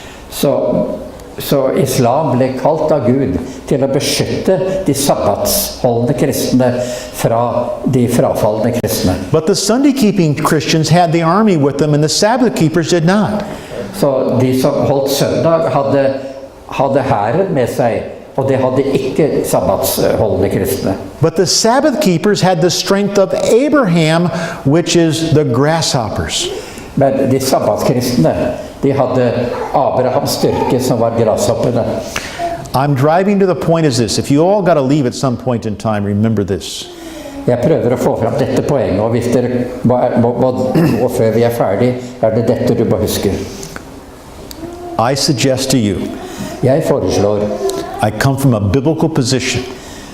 [SPEAKER 2] Så islam ble kalt av Gud til å beskytte de sabbatsholdende kristne fra de frafallende kristne.
[SPEAKER 1] But the Sunday-keeping Christians had the army with them, and the Sabbath-keepers did not.
[SPEAKER 2] Så de som holdt søndag hadde hæren med seg, og det hadde ikke sabbatsholdende kristne.
[SPEAKER 1] But the Sabbath-keepers had the strength of Abraham, which is the grasshoppers.
[SPEAKER 2] Men de sabbatskristne, de hadde Abrahams styrke som var grasshoppene.
[SPEAKER 1] I'm driving to the point is this. If you all got to leave at some point in time, remember this.
[SPEAKER 2] Jeg prøver å få fram dette poenget, og hvis dere må før vi ferdig, det dette du må huske.
[SPEAKER 1] I suggest to you,
[SPEAKER 2] Jeg foreslår,
[SPEAKER 1] I come from a biblical position,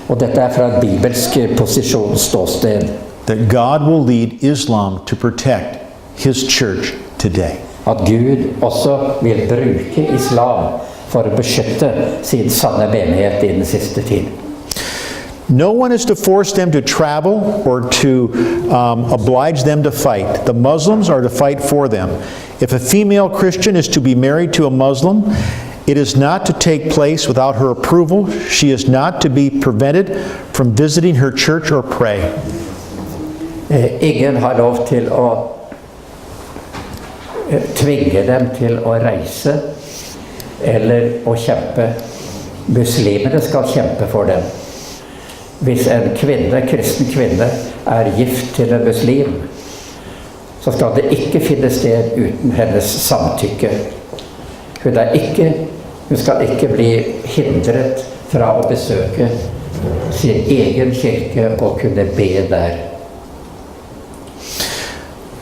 [SPEAKER 2] og dette fra en bibelsk posisjon, ståsted,
[SPEAKER 1] that God will lead Islam to protect His church today.
[SPEAKER 2] at Gud også vil bruke islam for å beskytte sin sanne menighet i den siste tid.
[SPEAKER 1] No one is to force them to travel or to oblige them to fight. The Muslims are to fight for them. If a female Christian is to be married to a Muslim, it is not to take place without her approval. She is not to be prevented from visiting her church or pray.
[SPEAKER 2] Ingen har lov til å tvinge dem til å reise eller å kjempe. Muslimene skal kjempe for dem. Hvis en kristen kvinne gift til en muslim, så skal det ikke finne sted uten hennes samtykke. Hun skal ikke bli hindret fra å besøke sin egen kirke og kunne be der.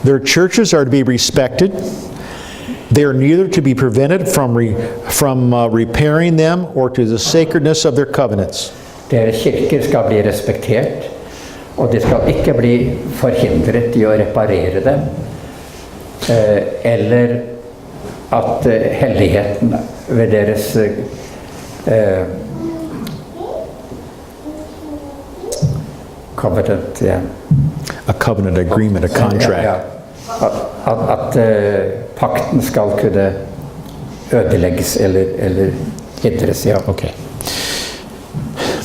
[SPEAKER 1] Their churches are to be respected. They are neither to be prevented from repairing them or to the sacredness of their covenants.
[SPEAKER 2] Deres kirker skal bli respektert, og de skal ikke bli forhindret i å reparere dem, eller at helligheten ved deres covenant,
[SPEAKER 1] A covenant agreement, a contract.
[SPEAKER 2] at pakten skal kunne ødelegges eller hindres, ja.
[SPEAKER 1] Okay.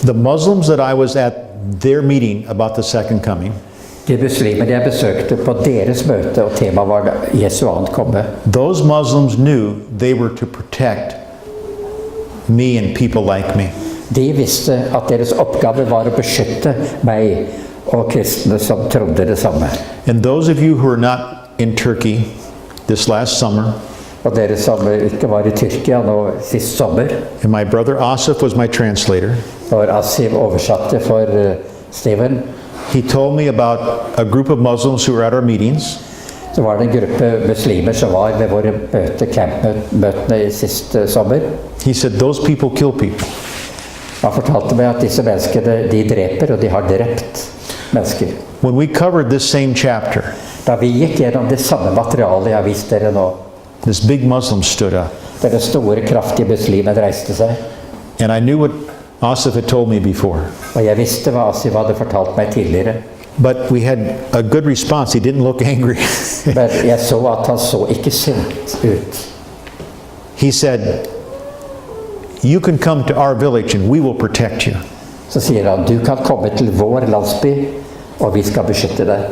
[SPEAKER 1] The Muslims that I was at their meeting about the second coming,
[SPEAKER 2] De muslimer jeg besøkte på deres møte, og temaet var Jesu ankomme.
[SPEAKER 1] those Muslims knew they were to protect me and people like me.
[SPEAKER 2] De visste at deres oppgave var å beskytte meg og kristne som trodde det samme.
[SPEAKER 1] And those of you who are not in Turkey this last summer,
[SPEAKER 2] Og dere som ikke var i Tyrkia nå sist sommer,
[SPEAKER 1] and my brother Asif was my translator,
[SPEAKER 2] når Asim oversatte for Stephen,
[SPEAKER 1] he told me about a group of Muslims who were at our meetings,
[SPEAKER 2] så var det en gruppe muslimer som var ved våre campmøtene sist sommer.
[SPEAKER 1] he said, those people kill people.
[SPEAKER 2] Han fortalte meg at disse menneskene, de dreper, og de har drept mennesker.
[SPEAKER 1] When we covered this same chapter,
[SPEAKER 2] Da vi gikk gjennom det samme materialet jeg har vist dere nå,
[SPEAKER 1] this big Muslim stood up.
[SPEAKER 2] denne store, kraftige muslimen reiste seg,
[SPEAKER 1] And I knew what Asif had told me before.
[SPEAKER 2] og jeg visste hva Asim hadde fortalt meg tidligere.
[SPEAKER 1] But we had a good response. He didn't look angry.
[SPEAKER 2] Men jeg så at han så ikke sint ut.
[SPEAKER 1] He said, you can come to our village and we will protect you.
[SPEAKER 2] Så sier han, du kan komme til vår landsby, og vi skal beskytte deg.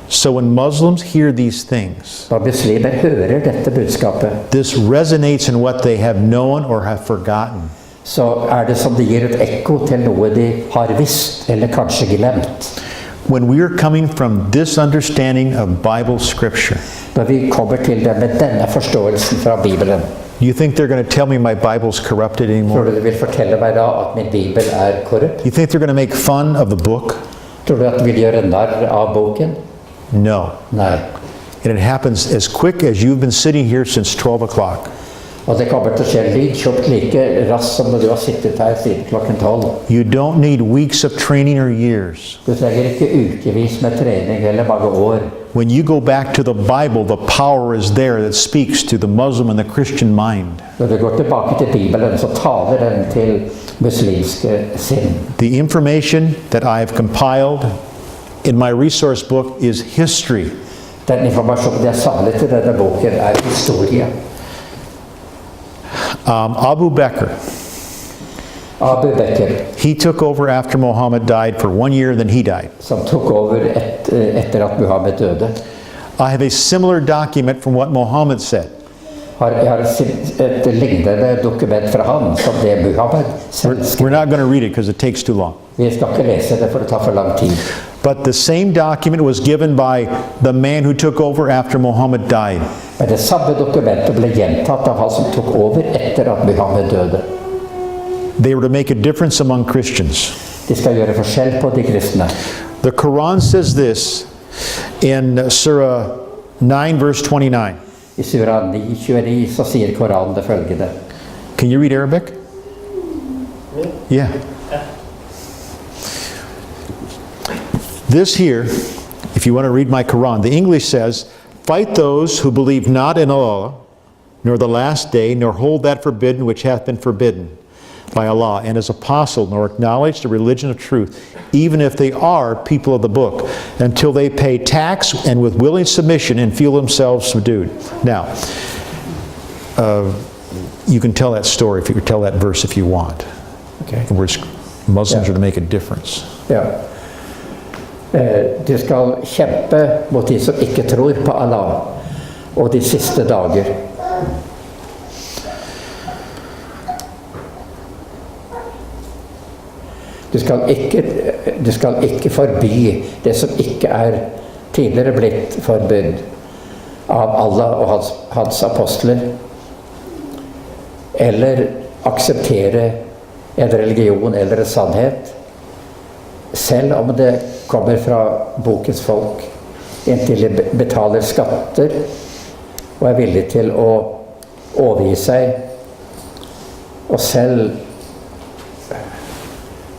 [SPEAKER 1] So when Muslims hear these things,
[SPEAKER 2] Når muslimer hører dette budskapet,
[SPEAKER 1] this resonates in what they have known or have forgotten.
[SPEAKER 2] så det som det gir et ekko til noe de har visst, eller kanskje glemt.
[SPEAKER 1] When we are coming from this understanding of Bible scripture,
[SPEAKER 2] Når vi kommer til det med denne forståelsen fra Bibelen,
[SPEAKER 1] do you think they're going to tell me my Bible's corrupted
[SPEAKER 2] tror
[SPEAKER 1] anymore?
[SPEAKER 2] du de vil fortelle meg da at min Bibel korrupt?
[SPEAKER 1] You think they're going to make fun of the book?
[SPEAKER 2] Tror du at de vil gjøre narr av boken?
[SPEAKER 1] No.
[SPEAKER 2] Nei.
[SPEAKER 1] And it happens as quick as you've been sitting here since 12 o'clock.
[SPEAKER 2] Og det kommer til å skje lydkjøpt like raskt som når du har sittet her siden klokken 12.
[SPEAKER 1] You don't need weeks of training or years.
[SPEAKER 2] Du trenger ikke ukevis med trening eller mange år.
[SPEAKER 1] When you go back to the Bible, the power is there that speaks to the Muslim and the Christian mind.
[SPEAKER 2] Når du går tilbake til Bibelen, så taler den til muslimske sinn.
[SPEAKER 1] The information that I have compiled in my resource book is history.
[SPEAKER 2] Den informasjonen jeg samlet til denne boken er historie.
[SPEAKER 1] Abu Bakr,
[SPEAKER 2] Abu Bakr,
[SPEAKER 1] he took over after Muhammad died for 1 year, then he died.
[SPEAKER 2] som tok over etter at Muhammed døde.
[SPEAKER 1] I have a similar document from what Muhammad said.
[SPEAKER 2] Jeg har et lignende dokument fra han som det Muhammed selv skrev.
[SPEAKER 1] We're not going to read it because it takes too long.
[SPEAKER 2] Vi skal ikke lese det for det tar for lang tid.
[SPEAKER 1] But the same document was given by the man who took over after Muhammad died.
[SPEAKER 2] Men det samme dokumentet ble gjentatt av han som tok over etter at Muhammed døde.
[SPEAKER 1] They were to make a difference among Christians.
[SPEAKER 2] De skal gjøre forskjell på de kristne.
[SPEAKER 1] The Quran says this in Surah 9 verse 29.
[SPEAKER 2] I Surah 9:29 så sier Koranen det følgende.
[SPEAKER 1] Can you read Arabic? Yeah. This here, if you want to read my Quran, the English says, "Fight those who believe not in Allah, nor the last day, nor hold that forbidden which hath been forbidden by Allah, and his apostle, nor acknowledge the religion of truth, even if they are people of the book, until they pay tax and with willing submission and feel themselves subdued." Now, you can tell that story, if you tell that verse if you want.
[SPEAKER 2] Okay.
[SPEAKER 1] Where Muslims
[SPEAKER 2] Yeah.
[SPEAKER 1] are to make a difference.
[SPEAKER 2] Ja. Du skal kjempe mot de som ikke tror på Allah og de siste dager. Du skal ikke forby det som ikke er tidligere blitt forbudt av Allah og hans apostler, eller akseptere en religion eller en sannhet, selv om det kommer fra bokens folk, inntil de betaler skatter og er villig til å overgi seg og selv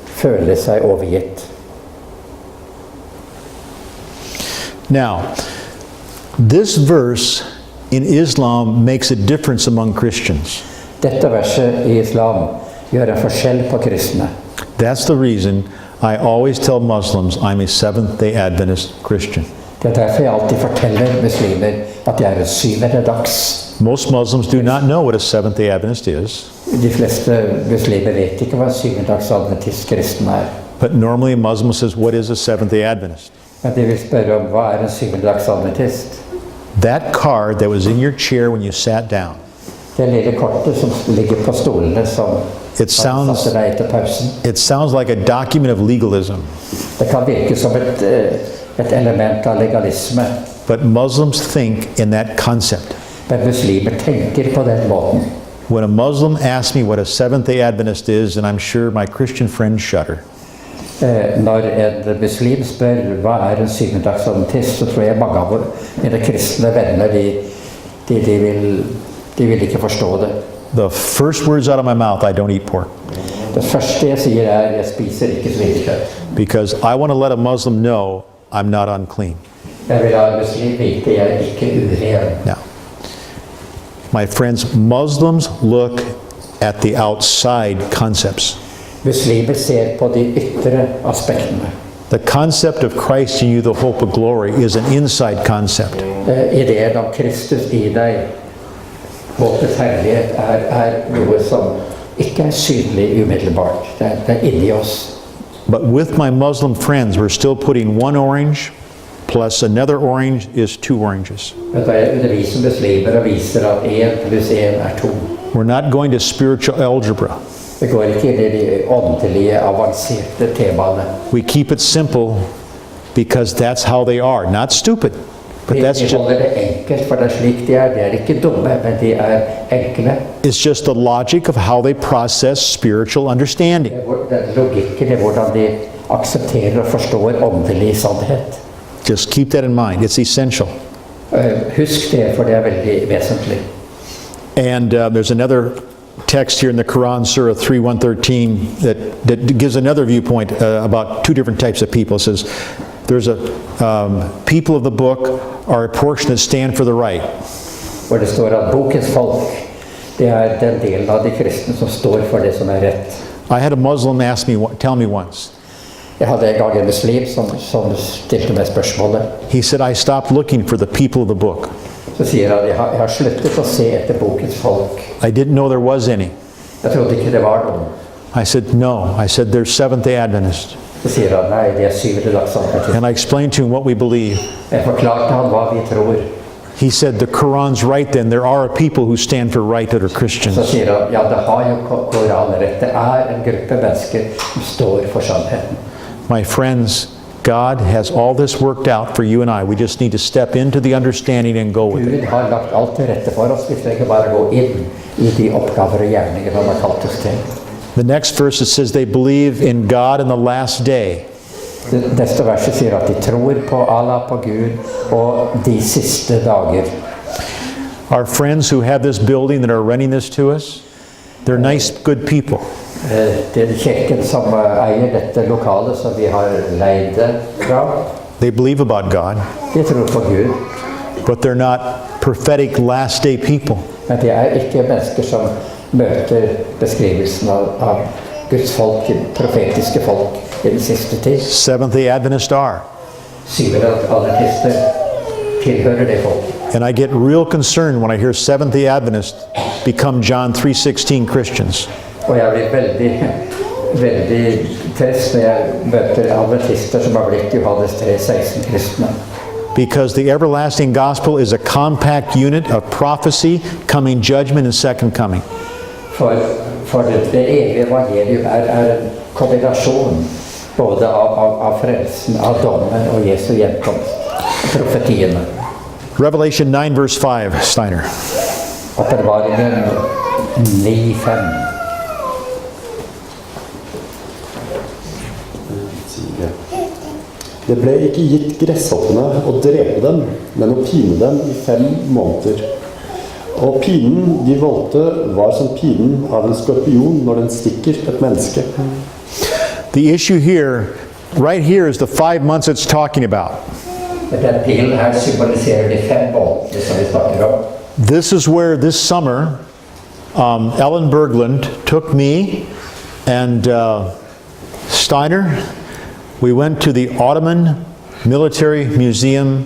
[SPEAKER 2] føle seg overgitt.
[SPEAKER 1] Now, this verse in Islam makes a difference among Christians.
[SPEAKER 2] Dette verset i islam gjør en forskjell på kristne.
[SPEAKER 1] That's the reason I always tell Muslims I'm a Seventh-day Adventist Christian.
[SPEAKER 2] Det er derfor jeg alltid forteller muslimer at jeg er en syvende dags.
[SPEAKER 1] Most Muslims do not know what a Seventh-day Adventist is.
[SPEAKER 2] De fleste muslimer vet ikke hva en syvende dags adventist kristen er.
[SPEAKER 1] But normally a Muslim says, what is a Seventh-day Adventist?
[SPEAKER 2] Men de vil spørre om hva er en syvende dags adventist.
[SPEAKER 1] That card that was in your chair when you sat down.
[SPEAKER 2] Det lille kortet som ligger på stolene som
[SPEAKER 1] It sounds,
[SPEAKER 2] satte deg etter pausen.
[SPEAKER 1] it sounds like a document of legalism.
[SPEAKER 2] Det kan virke som et element av legalisme.
[SPEAKER 1] But Muslims think in that concept.
[SPEAKER 2] Men muslimer tenker på den måten.
[SPEAKER 1] When a Muslim asks me what a Seventh-day Adventist is, and I'm sure my Christian friends shudder.
[SPEAKER 2] Når en muslim spør hva er en syvende dags adventist, så tror jeg mange av mine kristne venner de vil ikke forstå det.
[SPEAKER 1] The first words out of my mouth, I don't eat pork.
[SPEAKER 2] Det første jeg sier er, jeg spiser ikke svinekjøtt.
[SPEAKER 1] Because I want to let a Muslim know I'm not unclean.
[SPEAKER 2] Jeg vil ha en muslim vite, jeg er ikke uren.
[SPEAKER 1] Now, my friends, Muslims look at the outside concepts.
[SPEAKER 2] Muslimer ser på de ytre aspektene.
[SPEAKER 1] The concept of Christ in you, the hope of glory, is an inside concept.
[SPEAKER 2] Ideen om Kristus i deg, håpets herlighet, er noe som ikke er synlig umiddelbart. Det er inni oss.
[SPEAKER 1] But with my Muslim friends, we're still putting one orange plus another orange is 2 oranges.
[SPEAKER 2] Men da jeg underviser muslimer og viser at 1 pluss 1 er 2.
[SPEAKER 1] We're not going to spiritual algebra.
[SPEAKER 2] Vi går ikke inn i de åndelige, avanserte temaene.
[SPEAKER 1] We keep it simple because that's how they are. Not stupid, but that's
[SPEAKER 2] Vi holder det enkelt, for det er slik de er. De er ikke dumme, men de er enkle.
[SPEAKER 1] it's just the logic of how they process spiritual understanding.
[SPEAKER 2] Den logikken i hvordan de aksepterer og forstår åndelig sannhet.
[SPEAKER 1] Just keep that in mind. It's essential.
[SPEAKER 2] Husk det, for det er veldig vesentlig.
[SPEAKER 1] And there's another text here in the Quran, Surah 3:113, that gives another viewpoint about two different types of people. It says, there's a people of the book are a portion that stand for the right.
[SPEAKER 2] Hvor det står at bokens folk, det den delen av de kristne som står for det som rett.
[SPEAKER 1] I had a Muslim tell me once.
[SPEAKER 2] Jeg hadde en gang en muslim som stilte meg spørsmålet.
[SPEAKER 1] He said, I stopped looking for the people of the book.
[SPEAKER 2] Så sier han, jeg har sluttet å se etter bokens folk.
[SPEAKER 1] I didn't know there was any.
[SPEAKER 2] Jeg trodde ikke det var noen.
[SPEAKER 1] I said, no. I said, there's Seventh-day Adventists.
[SPEAKER 2] Så sier han, nei, det syvende dagsadventist.
[SPEAKER 1] And I explained to him what we believe.
[SPEAKER 2] Jeg forklarte han hva vi tror.
[SPEAKER 1] He said, the Quran's right then. There are people who stand for right that are Christians.
[SPEAKER 2] Så sier han, ja, det har jo Koranen rett. Det en gruppe mennesker som står for sannheten.
[SPEAKER 1] My friends, God has all this worked out for you and I. We just need to step into the understanding and go with it.
[SPEAKER 2] Gud har lagt alt til rette for oss. Vi trenger bare gå inn i de oppgaver og gjerninger han har kalt oss til.
[SPEAKER 1] The next verse, it says they believe in God in the last day.
[SPEAKER 2] Neste verset sier at de tror på Allah, på Gud og de siste dager.
[SPEAKER 1] Our friends who have this building that are renting this to us, they're nice, good people.
[SPEAKER 2] Det kirken som eier dette lokalet som vi har leid fra.
[SPEAKER 1] They believe about God,
[SPEAKER 2] De tror på Gud,
[SPEAKER 1] but they're not prophetic last day people.
[SPEAKER 2] men de ikke mennesker som møter beskrivelsen av Guds folk, profetiske folk i den siste tid.
[SPEAKER 1] Seventh-day Adventists are.
[SPEAKER 2] Syvende adventister tilhører det folk.
[SPEAKER 1] And I get real concerned when I hear Seventh-day Adventists become John 3:16 Christians.
[SPEAKER 2] Og jeg blir veldig trist når jeg møter adventister som har blitt Johannes 3:16 kristne.
[SPEAKER 1] Because the everlasting gospel is a compact unit of prophecy, coming judgment, and second coming.
[SPEAKER 2] For det evige evangelium en kombinasjon både av frelsen, av dommen og Jesu gjenkomst, profetiene.
[SPEAKER 1] Revelation 9 verse 5, Steiner.
[SPEAKER 2] Åpenbaringen 9:5.
[SPEAKER 4] Det ble ikke gitt gresshoppene å drepe dem, men å pine dem i 5 måneder. Og pinen de valgte var som pinen av en skorpion når den stikker et menneske.
[SPEAKER 1] The issue here, right here, is the 5 months it's talking about.
[SPEAKER 2] Den pilen her symboliserer de 5 måneder som vi snakker om.
[SPEAKER 1] This is where this summer, Ellen Berglund took me and Steiner. We went to the Ottoman Military Museum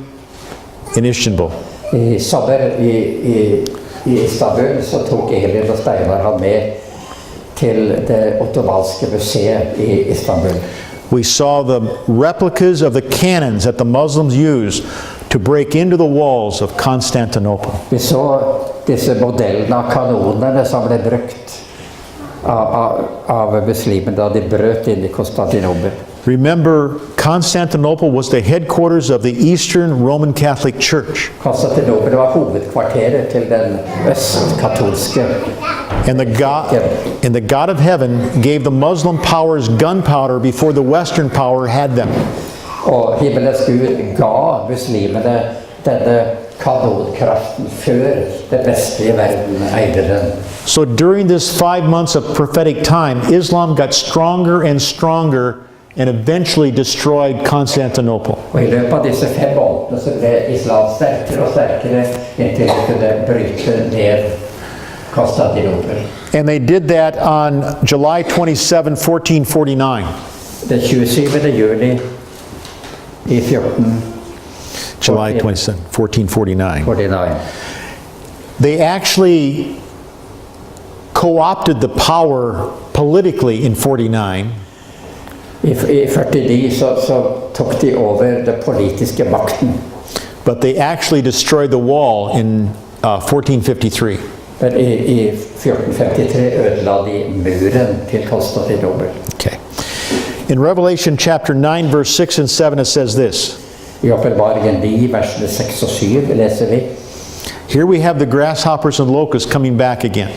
[SPEAKER 1] in Istanbul.
[SPEAKER 2] I sommer i Istanbul så tok Elin og Steinar han med til det ottomanske museet i Istanbul.
[SPEAKER 1] We saw the replicas of the cannons that the Muslims used to break into the walls of Constantinople.
[SPEAKER 2] Vi så disse modellene av kanonene som ble brukt av muslimene da de brøt inn i Konstantinopel.
[SPEAKER 1] Remember, Constantinople was the headquarters of the Eastern Roman Catholic Church.
[SPEAKER 2] Konstantinopel var hovedkvarteret til den østkatolske.
[SPEAKER 1] And the God of heaven gave the Muslim powers gunpowder before the Western power had them.
[SPEAKER 2] Og himmelens Gud ga muslimene denne kanonkraften før den vestlige verden eide den.
[SPEAKER 1] So during this 5 months of prophetic time, Islam got stronger and stronger and eventually destroyed Constantinople.
[SPEAKER 2] Og i løpet av disse 5 månedene så ble islam sterkere og sterkere inntil de kunne bryte ned Konstantinopel.
[SPEAKER 1] And they did that on July 27, 1449.
[SPEAKER 2] Den 27. juni i 1449.
[SPEAKER 1] July 27, 1449. They actually co-opted the power politically in 49.
[SPEAKER 2] I 49 så tok de over den politiske makten.
[SPEAKER 1] But they actually destroyed the wall in 1453.
[SPEAKER 2] Men i 1453 ødela de muren til Konstantinopel.
[SPEAKER 1] Okay. In Revelation chapter 9, verse 6 and 7, it says this.
[SPEAKER 2] I åpenbaringen 9, versene 6 og 7 leser vi.
[SPEAKER 1] Here we have the grasshoppers and locusts coming back again.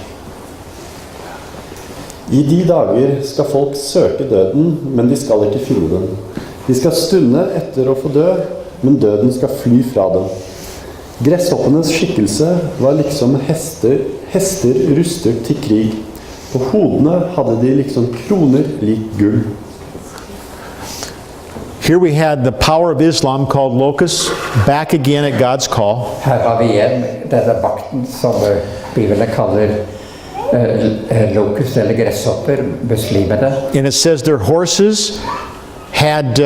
[SPEAKER 4] I de dager skal folk søke døden, men de skal ikke finne den. De skal stunde etter å få dø, men døden skal fly fra dem. Gresshoppenes skikkelse var liksom hester rustet til krig. På hodene hadde de liksom kroner lik gull.
[SPEAKER 1] Here we had the power of Islam called locus, back again at God's call.
[SPEAKER 2] Her har vi igjen denne makten som Bibelen kaller locust eller gresshopper, muslimene.
[SPEAKER 1] And it says their horses had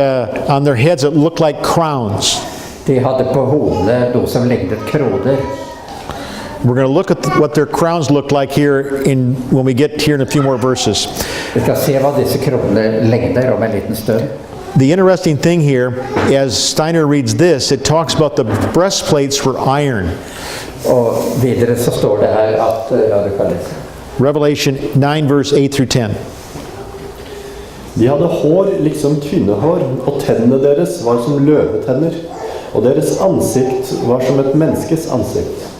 [SPEAKER 1] on their heads that looked like crowns.
[SPEAKER 2] De hadde på hodene noe som lignet kroner.
[SPEAKER 1] We're going to look at what their crowns looked like here when we get here in a few more verses.
[SPEAKER 2] Vi skal se hva disse kronene ligner om en liten stund.
[SPEAKER 1] The interesting thing here, as Steiner reads this, it talks about the breastplates were iron.
[SPEAKER 2] Og videre så står det her at, ja, du kan lese.
[SPEAKER 1] Revelation 9 verse 8 through 10.
[SPEAKER 4] De hadde hår liksom kvinnehår, og tennene deres var som løvetenner, og deres ansikt var som et menneskes ansikt.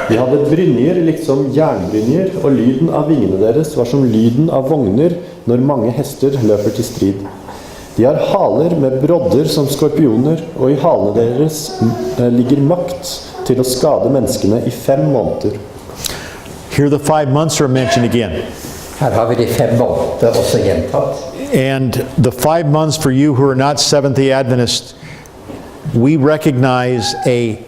[SPEAKER 4] De hadde brynjer liksom jernbrynjer, og lyden av vingene deres var som lyden av vogner når mange hester løper til strid. De har haler med brodder som skorpioner, og i halene deres ligger makt til å skade menneskene i 5 måneder.
[SPEAKER 1] Here the 5 months are mentioned again.
[SPEAKER 2] Her har vi de 5 måneder også gjentatt.
[SPEAKER 1] And the 5 months for you who are not Seventh-day Adventists, we recognize a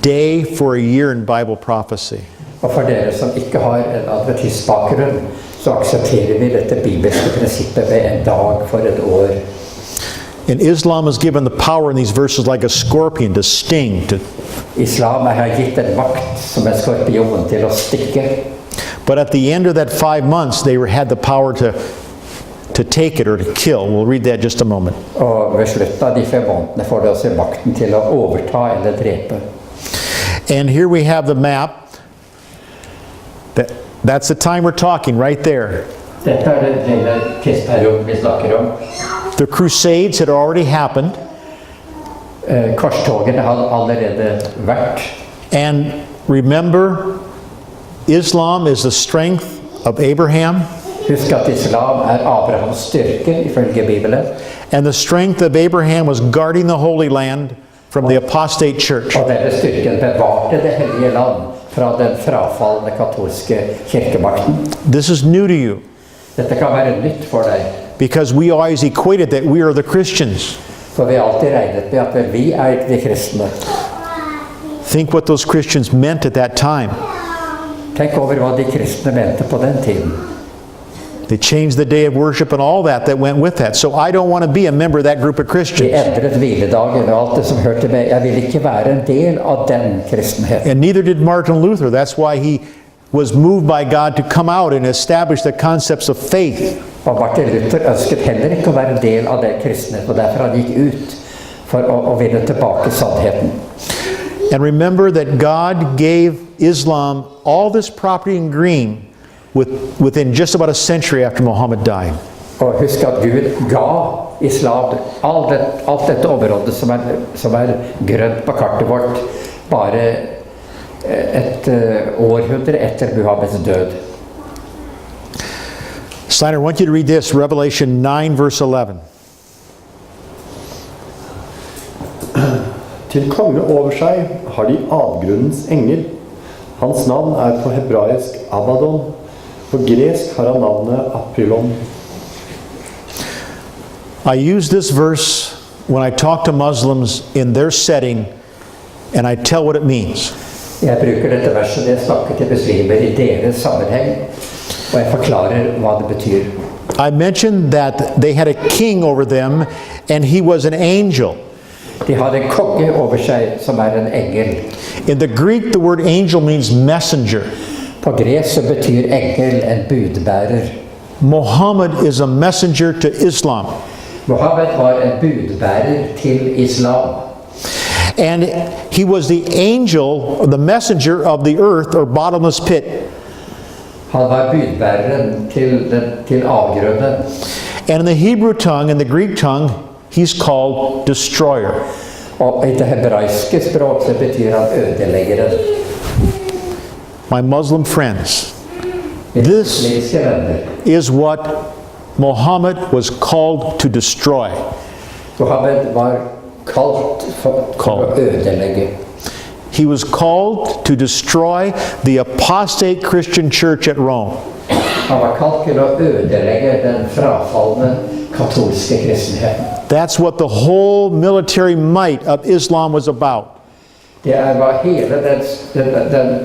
[SPEAKER 1] day for a year in Bible prophecy.
[SPEAKER 2] Og for dere som ikke har en adventistbakgrunn, så aksepterer vi dette bibelske prinsippet med en dag for et år.
[SPEAKER 1] And Islam is given the power in these verses like a scorpion to sting.
[SPEAKER 2] Islam har gitt en makt som en skorpion til å stikke.
[SPEAKER 1] But at the end of that 5 months, they had the power to take it or to kill. We'll read that in just a moment.
[SPEAKER 2] Og ved slutten av de 5 månedene får de også makten til å overta eller drepe.
[SPEAKER 1] And here we have the map. That's the time we're talking right there.
[SPEAKER 2] Dette den lille tidsperioden vi snakker om.
[SPEAKER 1] The Crusades had already happened.
[SPEAKER 2] Korstogene hadde allerede vært.
[SPEAKER 1] And remember, Islam is the strength of Abraham.
[SPEAKER 2] Husk at islam Abrahams styrke ifølge Bibelen.
[SPEAKER 1] And the strength of Abraham was guarding the Holy Land from the apostate church.
[SPEAKER 2] Og denne styrken bevarte det hellige land fra den frafallende katolske kirkemakten.
[SPEAKER 1] This is new to you.
[SPEAKER 2] Dette kan være nytt for deg.
[SPEAKER 1] Because we always equated that we are the Christians.
[SPEAKER 2] For vi har alltid regnet med at vi de kristne.
[SPEAKER 1] Think what those Christians meant at that time.
[SPEAKER 2] Tenk over hva de kristne mente på den tiden.
[SPEAKER 1] They changed the day of worship and all that went with that. So I don't want to be a member of that group of
[SPEAKER 2] De
[SPEAKER 1] Christians.
[SPEAKER 2] endret hviledagen og alt det som hørte med. Jeg vil ikke være en del av den kristenheten.
[SPEAKER 1] And neither did Martin Luther. That's why he was moved by God to come out and establish the concepts of faith.
[SPEAKER 2] Og Martin Luther ønsket heller ikke å være en del av den kristenheten, og derfor han gikk ut for å vinne tilbake sannheten.
[SPEAKER 1] And remember that God gave Islam all this property in green within just about a century after Muhammad died.
[SPEAKER 2] Og husk at Gud ga islam alt dette området som grønt på kartet vårt, bare et århundre etter Muhammeds død.
[SPEAKER 1] Steiner, I want you to read this, Revelation 9 verse 11.
[SPEAKER 4] Til konge over seg har de avgrunnens engel. Hans navn på hebraisk Abaddon. På gresk har han navnet Apollyon.
[SPEAKER 1] I use this verse when I talk to Muslims in their setting and I tell what it means.
[SPEAKER 2] Jeg bruker dette verset når jeg snakker til muslimer i deres sammenheng, og jeg forklarer hva det betyr.
[SPEAKER 1] I mentioned that they had a king over them and he was an angel.
[SPEAKER 2] De hadde en konge over seg som en engel.
[SPEAKER 1] In the Greek, the word angel means messenger.
[SPEAKER 2] På gresk så betyr engel en budbærer.
[SPEAKER 1] Muhammad is a messenger to Islam.
[SPEAKER 2] Muhammad var en budbærer til islam.
[SPEAKER 1] And he was the angel, or the messenger of the earth or bottomless pit.
[SPEAKER 2] Han var budbæreren til avgrunnen.
[SPEAKER 1] And in the Hebrew tongue and the Greek tongue, he's called destroyer.
[SPEAKER 2] Og i det hebraiske språk så betyr han ødeleggeren.
[SPEAKER 1] My Muslim friends, this is what Muhammad was called to destroy.
[SPEAKER 2] Muhammad var kalt for å ødelegge.
[SPEAKER 1] He was called to destroy the apostate Christian church at Rome.
[SPEAKER 2] Han var kalt til å ødelegge den frafalne katolske kristenheten.
[SPEAKER 1] That's what the whole military might of Islam was about.
[SPEAKER 2] Det hva hele den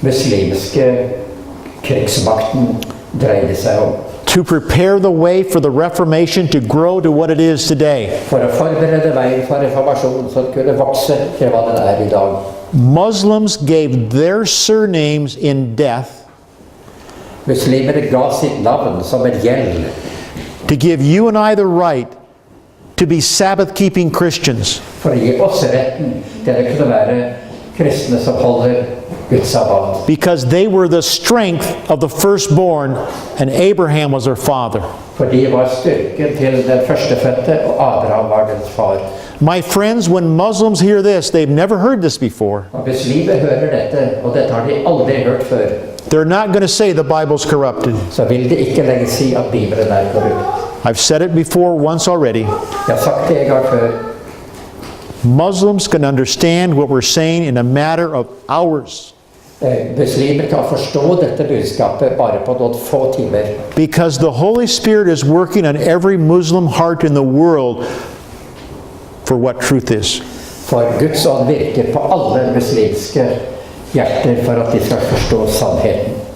[SPEAKER 2] muslimske krigsmakten dreide seg om.
[SPEAKER 1] To prepare the way for the Reformation to grow to what it is today.
[SPEAKER 2] For å forberede veien for reformasjonen som kunne vokse til hva den i dag.
[SPEAKER 1] Muslims gave their surnames in death
[SPEAKER 2] Muslimene ga sitt navn som en gjeld
[SPEAKER 1] to give you and I the right to be Sabbath-keeping Christians.
[SPEAKER 2] for å gi oss retten til å kunne være kristne som holder Guds sabbat.
[SPEAKER 1] Because they were the strength of the firstborn and Abraham was their father.
[SPEAKER 2] For de var styrken til den førstefødte, og Abraham var dens far.
[SPEAKER 1] My friends, when Muslims hear this, they've never heard this before.
[SPEAKER 2] Og muslimer hører dette, og dette har de aldri hørt før,
[SPEAKER 1] They're not going to say the Bible's corrupted.
[SPEAKER 2] så vil de ikke lenger si at Bibelen er korrupt.
[SPEAKER 1] I've said it before once already.
[SPEAKER 2] Jeg har sagt det en gang før.
[SPEAKER 1] Muslims can understand what we're saying in a matter of hours.
[SPEAKER 2] Muslimer kan forstå dette budskapet bare på noen få timer.
[SPEAKER 1] Because the Holy Spirit is working on every Muslim heart in the world for what truth is.
[SPEAKER 2] For Guds ånd virker på alle muslimske hjerter for at de skal forstå sannheten.